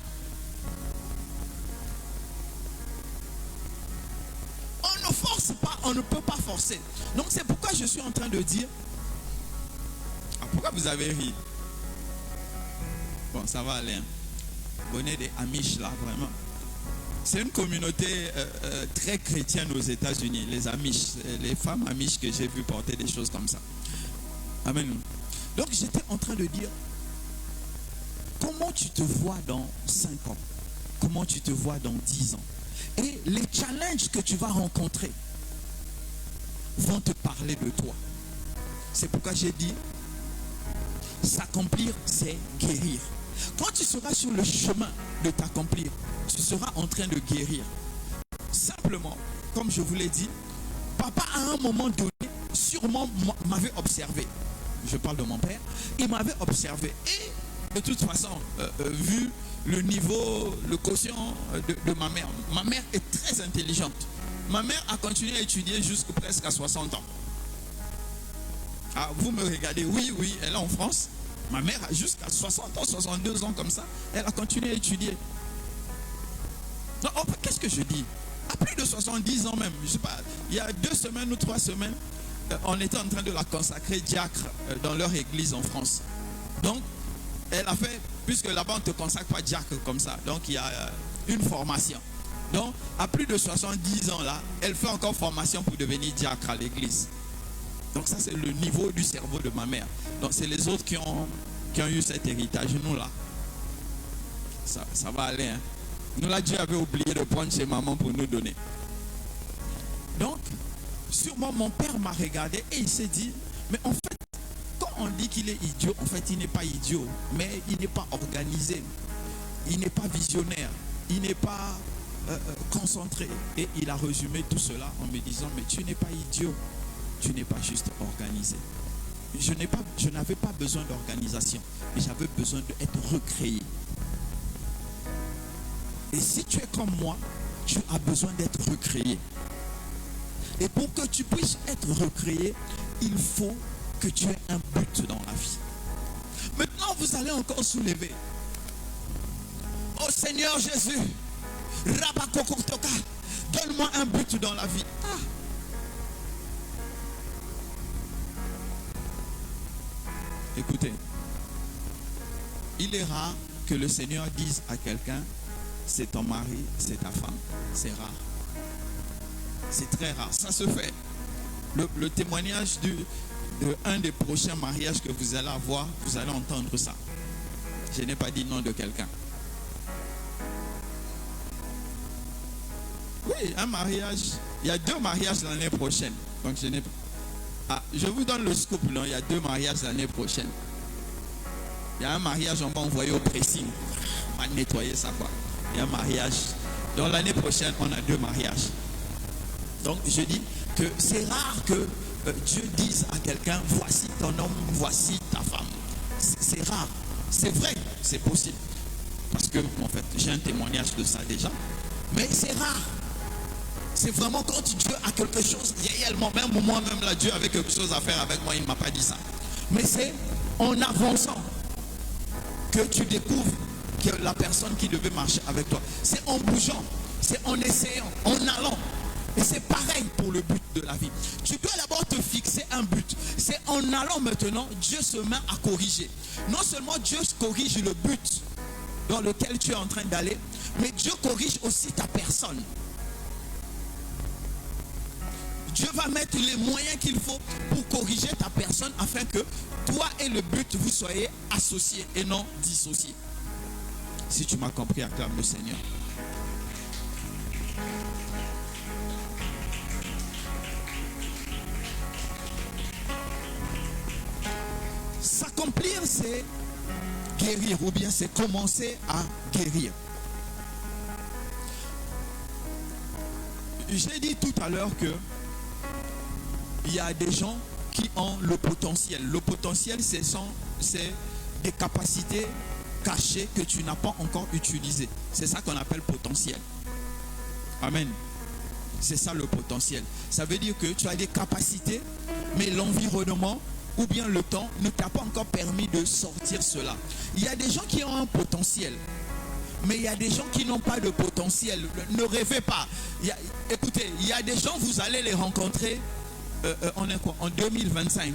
On ne force pas, on ne peut pas forcer. Donc c'est pourquoi je suis en train de dire... Ah, pourquoi vous avez ri? Bon, ça va aller. Hein? Bonnet des Amish là, vraiment. C'est une communauté très chrétienne aux États-Unis, les Amish, les femmes Amish que j'ai vu porter des choses comme ça. Amen. Donc j'étais en train de dire, comment tu te vois dans 5 ans? Comment tu te vois dans 10 ans? Et les challenges que tu vas rencontrer vont te parler de toi. C'est pourquoi j'ai dit, s'accomplir, c'est guérir. Quand tu seras sur le chemin de t'accomplir, tu seras en train de guérir. Simplement, comme je vous l'ai dit, papa à un moment donné, sûrement m'avait observé. Je parle de mon père. Il m'avait observé. Et de toute façon, vu le niveau, le quotient de ma mère. Ma mère est très intelligente. Ma mère a continué à étudier jusqu'à presque 60 ans. Ah, vous me regardez, oui, elle est en France. Ma mère a jusqu'à 60 ans, 62 ans comme ça. Elle a continué à étudier. Non, oh, qu'est-ce que je dis? À plus de 70 ans même, je sais pas, il y a 2 semaines ou 3 semaines, on était en train de la consacrer diacre dans leur église en France. Donc, elle a fait, puisque là-bas on ne te consacre pas diacre comme ça, donc il y a une formation. Donc, à plus de 70 ans, là, elle fait encore formation pour devenir diacre à l'église. Donc, ça, c'est le niveau du cerveau de ma mère. Donc, c'est les autres qui ont eu cet héritage. Nous, là, ça va aller. Hein. Nous, là, Dieu avait oublié de prendre chez maman pour nous donner. Donc, sûrement, mon père m'a regardé et il s'est dit, mais en fait, quand on dit qu'il est idiot, en fait, il n'est pas idiot, mais il n'est pas organisé. Il n'est pas visionnaire. Il n'est pas concentré. Et il a résumé tout cela en me disant, mais tu n'es pas idiot. Tu n'es pas juste organisé. Je n'avais pas besoin d'organisation, mais j'avais besoin d'être recréé. Et si tu es comme moi, tu as besoin d'être recréé. Et pour que tu puisses être recréé, il faut que tu aies un but dans la vie. Maintenant, vous allez encore soulever. Oh Seigneur Jésus, Rabakokotoka, donne-moi un but dans la vie. Écoutez, il est rare que le Seigneur dise à quelqu'un, c'est ton mari, c'est ta femme. C'est rare. C'est très rare. Ça se fait. Le témoignage de un des prochains mariages que vous allez avoir, vous allez entendre ça. Je n'ai pas dit le nom de quelqu'un. Oui, un mariage. Il y a 2 mariages l'année prochaine. Donc je n'ai pas. Ah, je vous donne le scoop, non? Il y a 2 mariages l'année prochaine. Il y a un mariage, on va envoyer au pressing. On va nettoyer ça, quoi. Il y a un mariage. Donc l'année prochaine, on a 2 mariages. Donc je dis que c'est rare que Dieu dise à quelqu'un, voici ton homme, voici ta femme. C'est rare. C'est vrai, c'est possible. Parce que, en fait, j'ai un témoignage de ça déjà. Mais c'est rare. C'est vraiment quand Dieu a quelque chose, réellement, même moi-même là, Dieu avait quelque chose à faire avec moi, il ne m'a pas dit ça. Mais c'est en avançant que tu découvres que la personne qui devait marcher avec toi. C'est en bougeant, c'est en essayant, en allant. Et c'est pareil pour le but de la vie. Tu dois d'abord te fixer un but. C'est en allant maintenant, Dieu se met à corriger. Non seulement Dieu corrige le but dans lequel tu es en train d'aller, mais Dieu corrige aussi ta personne. Dieu va mettre les moyens qu'il faut pour corriger ta personne afin que toi et le but, vous soyez associés et non dissociés. Si tu m'as compris, acclame le Seigneur. S'accomplir, c'est guérir ou bien c'est commencer à guérir. J'ai dit tout à l'heure que il y a des gens qui ont le potentiel. Le potentiel, c'est des capacités cachées que tu n'as pas encore utilisées. C'est ça qu'on appelle potentiel. Amen. C'est ça le potentiel. Ça veut dire que tu as des capacités, mais l'environnement ou bien le temps ne t'a pas encore permis de sortir cela. Il y a des gens qui ont un potentiel, mais il y a des gens qui n'ont pas de potentiel. Ne rêvez pas. Écoutez, il y a des gens, vous allez les rencontrer en 2025.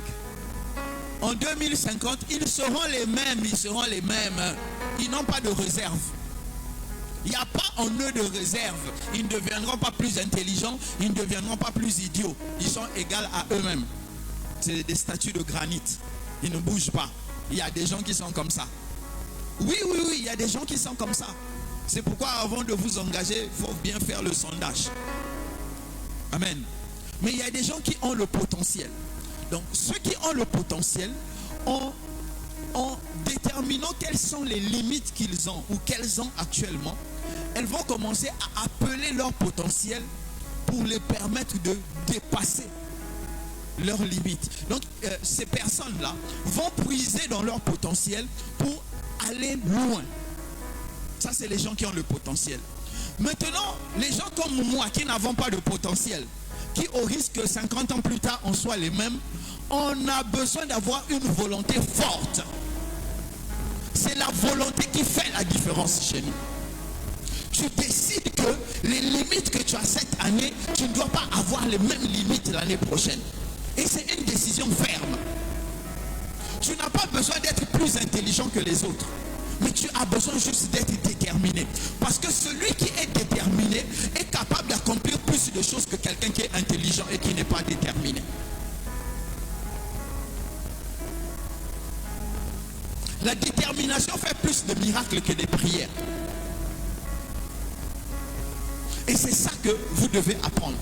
En 2050, ils seront les mêmes. Ils n'ont pas de réserve. Il n'y a pas en eux de réserve. Ils ne deviendront pas plus intelligents, ils ne deviendront pas plus idiots. Ils sont égaux à eux-mêmes. C'est des statues de granit. Ils ne bougent pas. Il y a des gens qui sont comme ça. Oui, il y a des gens qui sont comme ça. C'est pourquoi avant de vous engager, il faut bien faire le sondage. Amen. Mais il y a des gens qui ont le potentiel. Donc ceux qui ont le potentiel, en déterminant quelles sont les limites qu'ils ont ou qu'elles ont actuellement, elles vont commencer à appeler leur potentiel pour les permettre de dépasser leurs limites. Donc ces personnes-là vont puiser dans leur potentiel pour aller loin. Ça, c'est les gens qui ont le potentiel. Maintenant, les gens comme moi qui n'avons pas de potentiel, qui au risque que 50 ans plus tard on soit les mêmes, on a besoin d'avoir une volonté forte. C'est la volonté qui fait la différence chez nous. Tu décides que les limites que tu as cette année, tu ne dois pas avoir les mêmes limites l'année prochaine. Et c'est une décision ferme. Tu n'as pas besoin d'être plus intelligent que les autres. Mais tu as besoin juste d'être déterminé. Parce que celui qui est déterminé est capable d'accomplir plus de choses que quelqu'un qui est intelligent et qui n'est pas déterminé. La détermination fait plus de miracles que des prières. Et c'est ça que vous devez apprendre.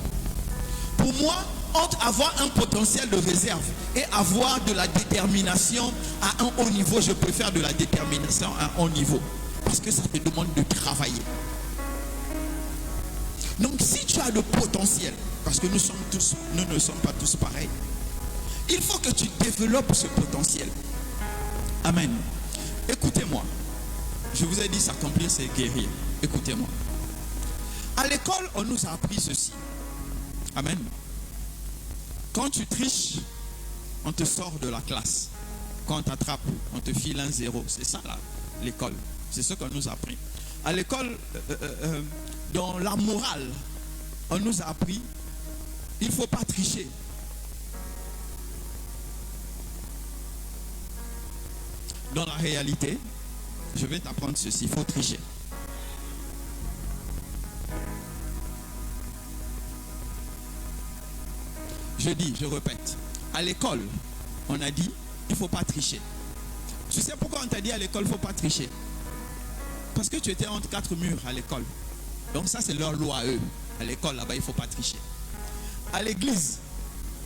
Pour moi, entre avoir un potentiel de réserve et avoir de la détermination à un haut niveau, je préfère de la détermination à un haut niveau. Parce que ça te demande de travailler. Donc si tu as le potentiel, parce que nous ne sommes pas tous pareils, il faut que tu développes ce potentiel. Amen. Écoutez-moi. Je vous ai dit s'accomplir, c'est guérir. Écoutez-moi. À l'école, on nous a appris ceci. Amen. Quand tu triches, on te sort de la classe. Quand on t'attrape, on te file un 0. C'est ça là, l'école. C'est ce qu'on nous a appris. À l'école, dans la morale, on nous a appris, il ne faut pas tricher. Dans la réalité, je vais t'apprendre ceci, il faut tricher. Je dis, je répète, à l'école, on a dit, il ne faut pas tricher. Tu sais pourquoi on t'a dit à l'école, il ne faut pas tricher? Parce que tu étais entre 4 murs à l'école. Donc ça, c'est leur loi à eux. À l'école, là-bas, il ne faut pas tricher. À l'église,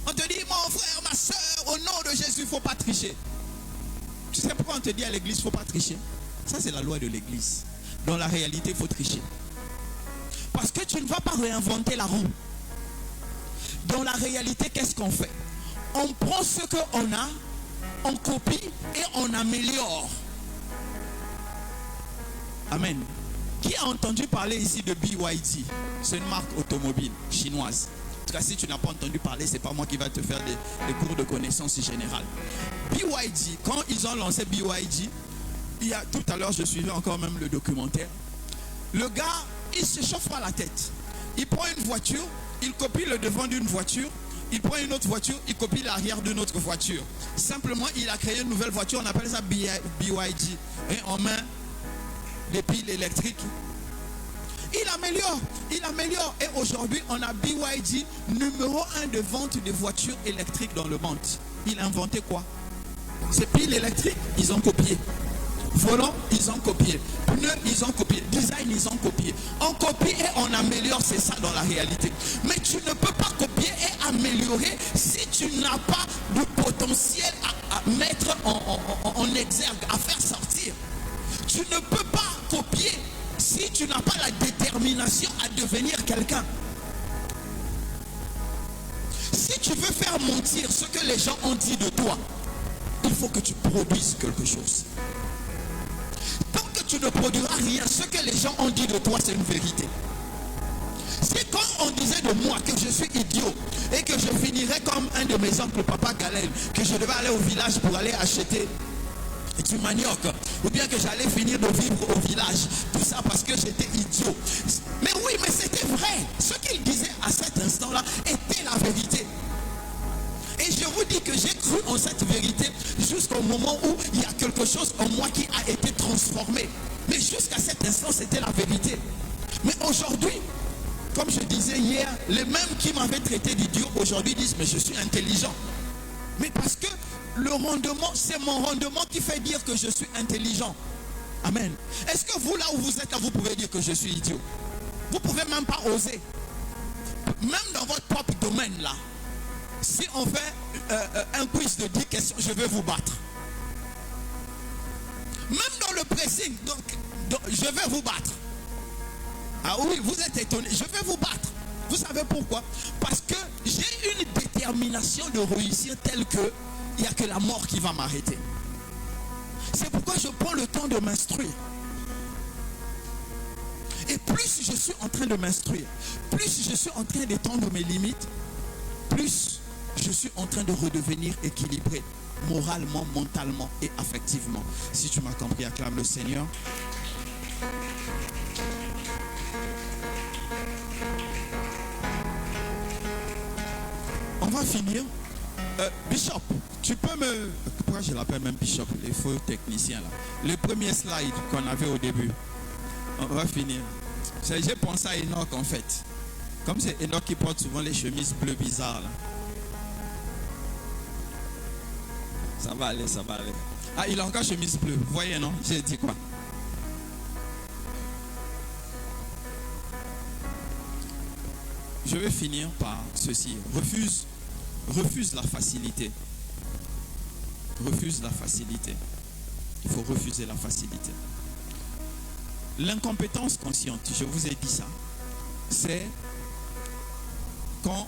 on te dit, mon frère, ma soeur, au nom de Jésus, il ne faut pas tricher. Tu sais pourquoi on te dit à l'église, il ne faut pas tricher? Ça, c'est la loi de l'église. Dans la réalité, il faut tricher. Parce que tu ne vas pas réinventer la roue. Dans la réalité, qu'est-ce qu'on fait? On prend ce qu'on a, on copie et on améliore. Amen. Qui a entendu parler ici de BYD? C'est une marque automobile chinoise. En tout cas, si tu n'as pas entendu parler, ce n'est pas moi qui va te faire des cours de connaissances générales. BYD, quand ils ont lancé BYD, tout à l'heure, je suivais encore même le documentaire. Le gars, il ne se chauffe pas la tête. Il prend une voiture, il copie le devant d'une voiture, il prend une autre voiture, il copie l'arrière d'une autre voiture. Simplement, il a créé une nouvelle voiture, on appelle ça BYD. Et on met des piles électriques. Il améliore. Et aujourd'hui, on a BYD, numéro 1 de vente de voitures électriques dans le monde. Il a inventé quoi? Ces piles électriques, ils ont copié. Volant, ils ont copié. Pneus, ils ont copié. Design, ils ont copié. On copie et on améliore, c'est ça dans la réalité. Mais tu ne peux pas copier et améliorer si tu n'as pas de potentiel à mettre en exergue, à faire sortir. Tu ne peux pas copier si tu n'as pas la détermination à devenir quelqu'un. Si tu veux faire mentir ce que les gens ont dit de toi, il faut que tu produises quelque chose. Tant que tu ne produiras rien, ce que les gens ont dit de toi, c'est une vérité. C'est quand on disait de moi que je suis idiot et que je finirais comme un de mes oncles, Papa Galel, que je devais aller au village pour aller acheter du manioc, ou bien que j'allais finir de vivre au village, tout ça parce que j'étais idiot. Mais oui, mais c'était vrai. Ce qu'il disait à cet instant-là était la vérité. Et je vous dis que j'ai cru en cette vérité jusqu'au moment où il y a quelque chose en moi qui a été transformé. Mais jusqu'à cet instant, c'était la vérité. Mais aujourd'hui, comme je disais hier, les mêmes qui m'avaient traité d'idiot aujourd'hui disent, mais je suis intelligent. Mais parce que le rendement, c'est mon rendement qui fait dire que je suis intelligent. Amen. Est-ce que vous, là où vous êtes, là, vous pouvez dire que je suis idiot? Vous ne pouvez même pas oser. Même dans votre propre domaine, là, si on fait un quiz de 10 questions, je vais vous battre. Même dans le pressing, donc, je vais vous battre. Ah oui, vous êtes étonnés, je vais vous battre. Vous savez pourquoi? Parce que j'ai une détermination de réussir telle que il n'y a que la mort qui va m'arrêter. C'est pourquoi je prends le temps de m'instruire. Et plus je suis en train de m'instruire, plus je suis en train d'étendre mes limites, plus je suis en train de redevenir équilibré, moralement, mentalement et affectivement. Si tu m'as compris, acclame le Seigneur. On va finir Bishop, tu peux me... Pourquoi je l'appelle même Bishop, les faux techniciens là. Le premier slide qu'on avait au début. On va finir. J'ai pensé à Enoch en fait. Comme c'est Enoch qui porte souvent les chemises bleues bizarres là. Ça va aller, ça va aller. Ah, il a encore chemise bleue. Vous voyez, non? J'ai dit quoi? Je vais finir par ceci. Refuse la facilité. Refuse la facilité. Il faut refuser la facilité. L'incompétence consciente, je vous ai dit ça, c'est quand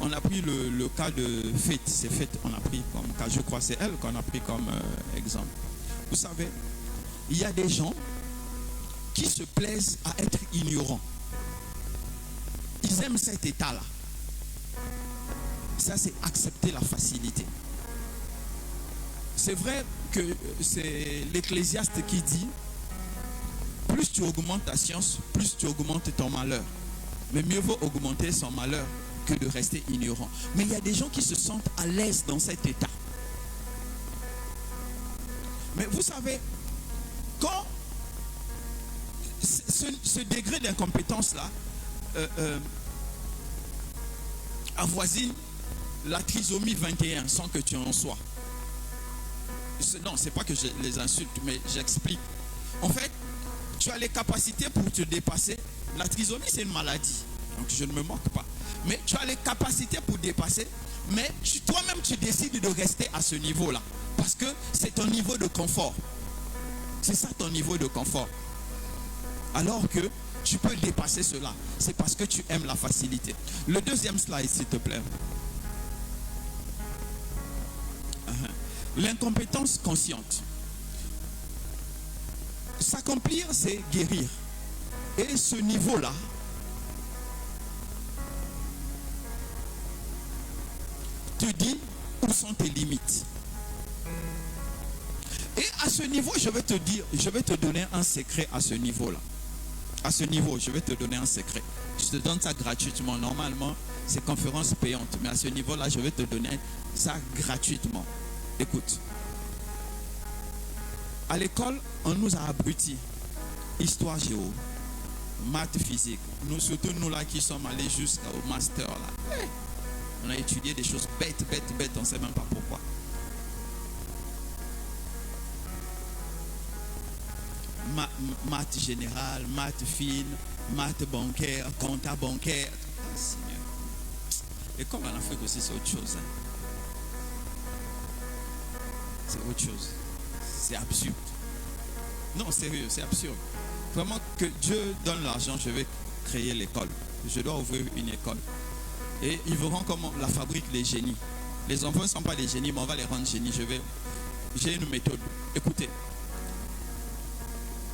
on a pris le cas de Faith, c'est Faith, on a pris comme cas, je crois que c'est elle qu'on a pris comme exemple. Vous savez, il y a des gens qui se plaisent à être ignorants. Ils aiment cet état-là. Ça, c'est accepter la facilité. C'est vrai que c'est l'Ecclésiaste qui dit plus tu augmentes ta science, plus tu augmentes ton malheur. Mais mieux vaut augmenter son malheur que de rester ignorant. Mais il y a des gens qui se sentent à l'aise dans cet état. Mais vous savez, quand ce degré d'incompétence-là avoisine la trisomie 21 sans que tu en sois. Non, c'est pas que je les insulte, mais j'explique. En fait, tu as les capacités pour te dépasser. La trisomie, c'est une maladie. Donc, je ne me moque pas. Mais tu as les capacités pour dépasser. Mais toi-même, tu décides de rester à ce niveau-là. Parce que c'est ton niveau de confort. C'est ça ton niveau de confort. Alors que tu peux dépasser cela. C'est parce que tu aimes la facilité. Le deuxième slide, s'il te plaît. L'incompétence consciente. S'accomplir, c'est guérir. Et ce niveau-là, te dit où sont tes limites. Et à ce niveau, je vais te donner un secret à ce niveau-là. À ce niveau, je vais te donner un secret. Je te donne ça gratuitement. Normalement, c'est conférence payante. Mais à ce niveau-là, je vais te donner ça gratuitement. Écoute. À l'école, on nous a abrutis. Histoire géo, maths physique. Nous, surtout nous là qui sommes allés jusqu'au master là. On a étudié des choses bêtes, on ne sait même pas pourquoi. Maths générale, maths fine, maths bancaire, compta bancaire. Ah, Seigneur. Et comme en Afrique aussi, c'est autre chose. Hein. C'est autre chose. C'est absurde. Non, sérieux, c'est absurde. Vraiment que Dieu donne l'argent, je vais créer l'école. Je dois ouvrir une école. Et ils verront comment la fabrique des génies. Les enfants ne sont pas des génies, mais on va les rendre génies. J'ai une méthode. Écoutez.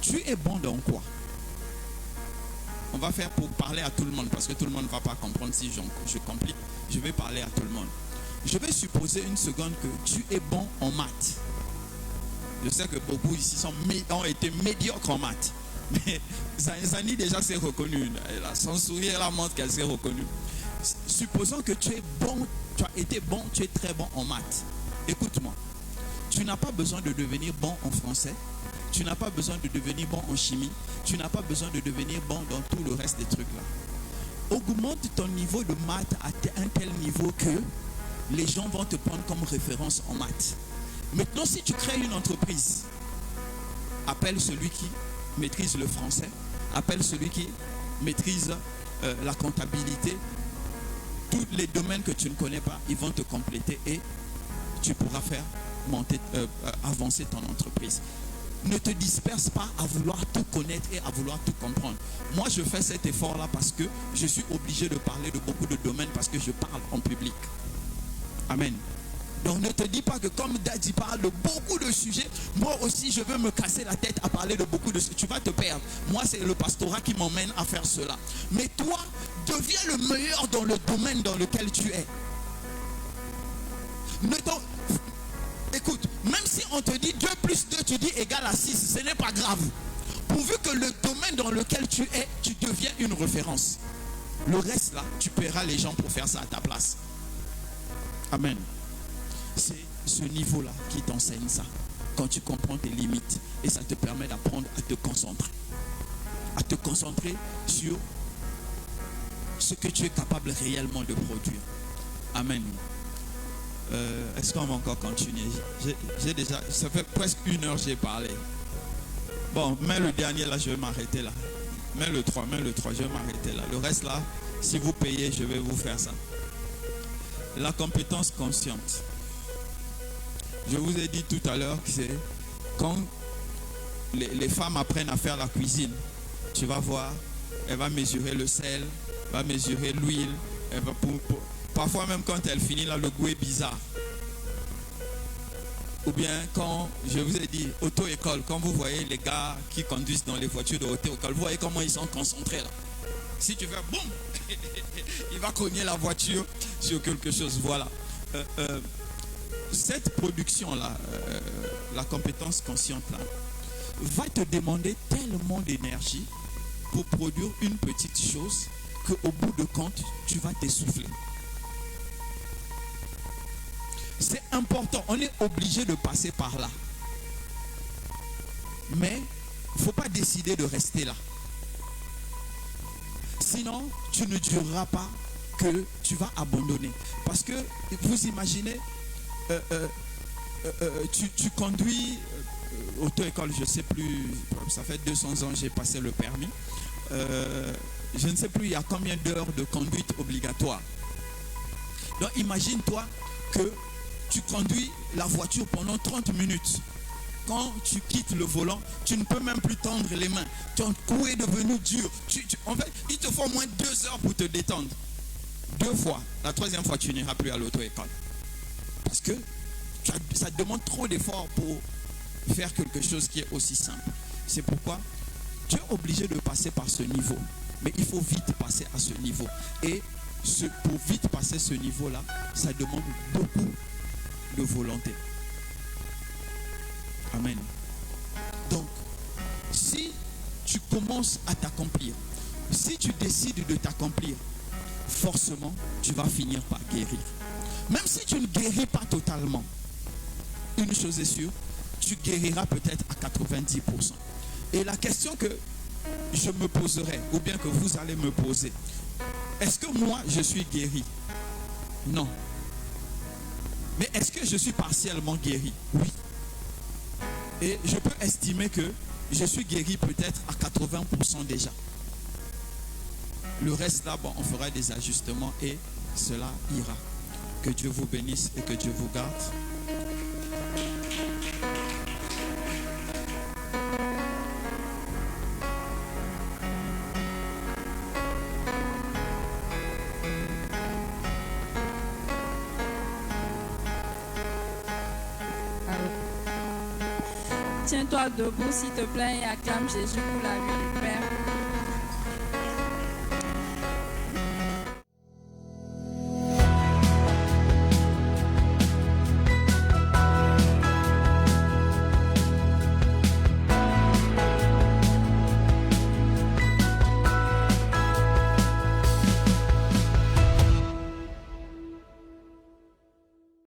Tu es bon dans quoi? On va faire pour parler à tout le monde, parce que tout le monde ne va pas comprendre si je complique. Je vais parler à tout le monde. Je vais supposer une seconde que tu es bon en maths. Je sais que beaucoup ici ont été médiocres en maths. Mais Zani déjà s'est reconnue. Son sourire la montre qu'elle s'est reconnue. Supposons que tu es bon, tu as été bon, tu es très bon en maths. Écoute-moi. Tu n'as pas besoin de devenir bon en français. Tu n'as pas besoin de devenir bon en chimie. Tu n'as pas besoin de devenir bon dans tout le reste des trucs là. Augmente ton niveau de maths à un tel niveau que les gens vont te prendre comme référence en maths. Maintenant, si tu crées une entreprise, appelle celui qui maîtrise le français, appelle celui qui maîtrise la comptabilité, tous les domaines que tu ne connais pas, ils vont te compléter et tu pourras faire avancer ton entreprise. Ne te disperse pas à vouloir tout connaître et à vouloir tout comprendre. Moi, je fais cet effort-là parce que je suis obligé de parler de beaucoup de domaines parce que je parle en public. Amen. Donc ne te dis pas que comme Daddy parle de beaucoup de sujets, moi aussi je veux me casser la tête à parler de beaucoup de sujets. Tu vas te perdre. Moi c'est le pastorat qui m'emmène à faire cela. Mais toi, deviens le meilleur dans le domaine dans lequel tu es. Écoute, même si on te dit 2 plus 2, tu dis égal à 6, ce n'est pas grave. Pourvu que le domaine dans lequel tu es, tu deviens une référence. Le reste là, tu paieras les gens pour faire ça à ta place. Amen. C'est ce niveau-là qui t'enseigne ça. Quand tu comprends tes limites et ça te permet d'apprendre à te concentrer. À te concentrer sur ce que tu es capable réellement de produire. Amen. Est-ce qu'on va encore continuer? J'ai déjà, ça fait presque 1 heure que j'ai parlé. Bon, mais le dernier là, je vais m'arrêter là. Mais le 3, je vais m'arrêter là. Le reste là, si vous payez, je vais vous faire ça. La compétence consciente. Je vous ai dit tout à l'heure que c'est quand les femmes apprennent à faire la cuisine. Tu vas voir, elle va mesurer le sel, va mesurer l'huile. Elle va parfois même quand elle finit là, le goût est bizarre. Ou bien quand, je vous ai dit, auto-école, quand vous voyez les gars qui conduisent dans les voitures de auto-école, vous voyez comment ils sont concentrés là. Si tu fais boum, il va cogner la voiture sur quelque chose. Voilà. Cette production-là, la compétence consciente-là, va te demander tellement d'énergie pour produire une petite chose qu'au bout de compte, tu vas t'essouffler. C'est important, on est obligé de passer par là. Mais il ne faut pas décider de rester là. Sinon, tu ne dureras pas, que tu vas abandonner. Parce que, vous imaginez, tu conduis auto-école, je ne sais plus, ça fait 200 ans que j'ai passé le permis. Je ne sais plus il y a combien d'heures de conduite obligatoire. Donc imagine-toi que tu conduis la voiture pendant 30 minutes. Quand tu quittes le volant, tu ne peux même plus tendre les mains. Ton cou est devenu dur. En fait, il te faut au moins 2 heures pour te détendre. 2 fois. La 3e fois, tu n'iras plus à l'auto-école. Parce que ça te demande trop d'efforts pour faire quelque chose qui est aussi simple. C'est pourquoi tu es obligé de passer par ce niveau. Mais il faut vite passer à ce niveau. Et pour vite passer ce niveau-là, ça demande beaucoup de volonté. Amen. Donc, si tu commences à t'accomplir, si tu décides de t'accomplir, forcément, tu vas finir par guérir. Même si tu ne guéris pas totalement, une chose est sûre, tu guériras peut-être à 90%. Et la question que je me poserai, ou bien que vous allez me poser, est-ce que moi, je suis guéri? Non. Mais est-ce que je suis partiellement guéri? Oui. Et je peux estimer que je suis guéri peut-être à 80% déjà. Le reste là, bon, on fera des ajustements et cela ira. Que Dieu vous bénisse et que Dieu vous garde. Tiens-toi debout, s'il te plaît, et acclame Jésus pour la vie.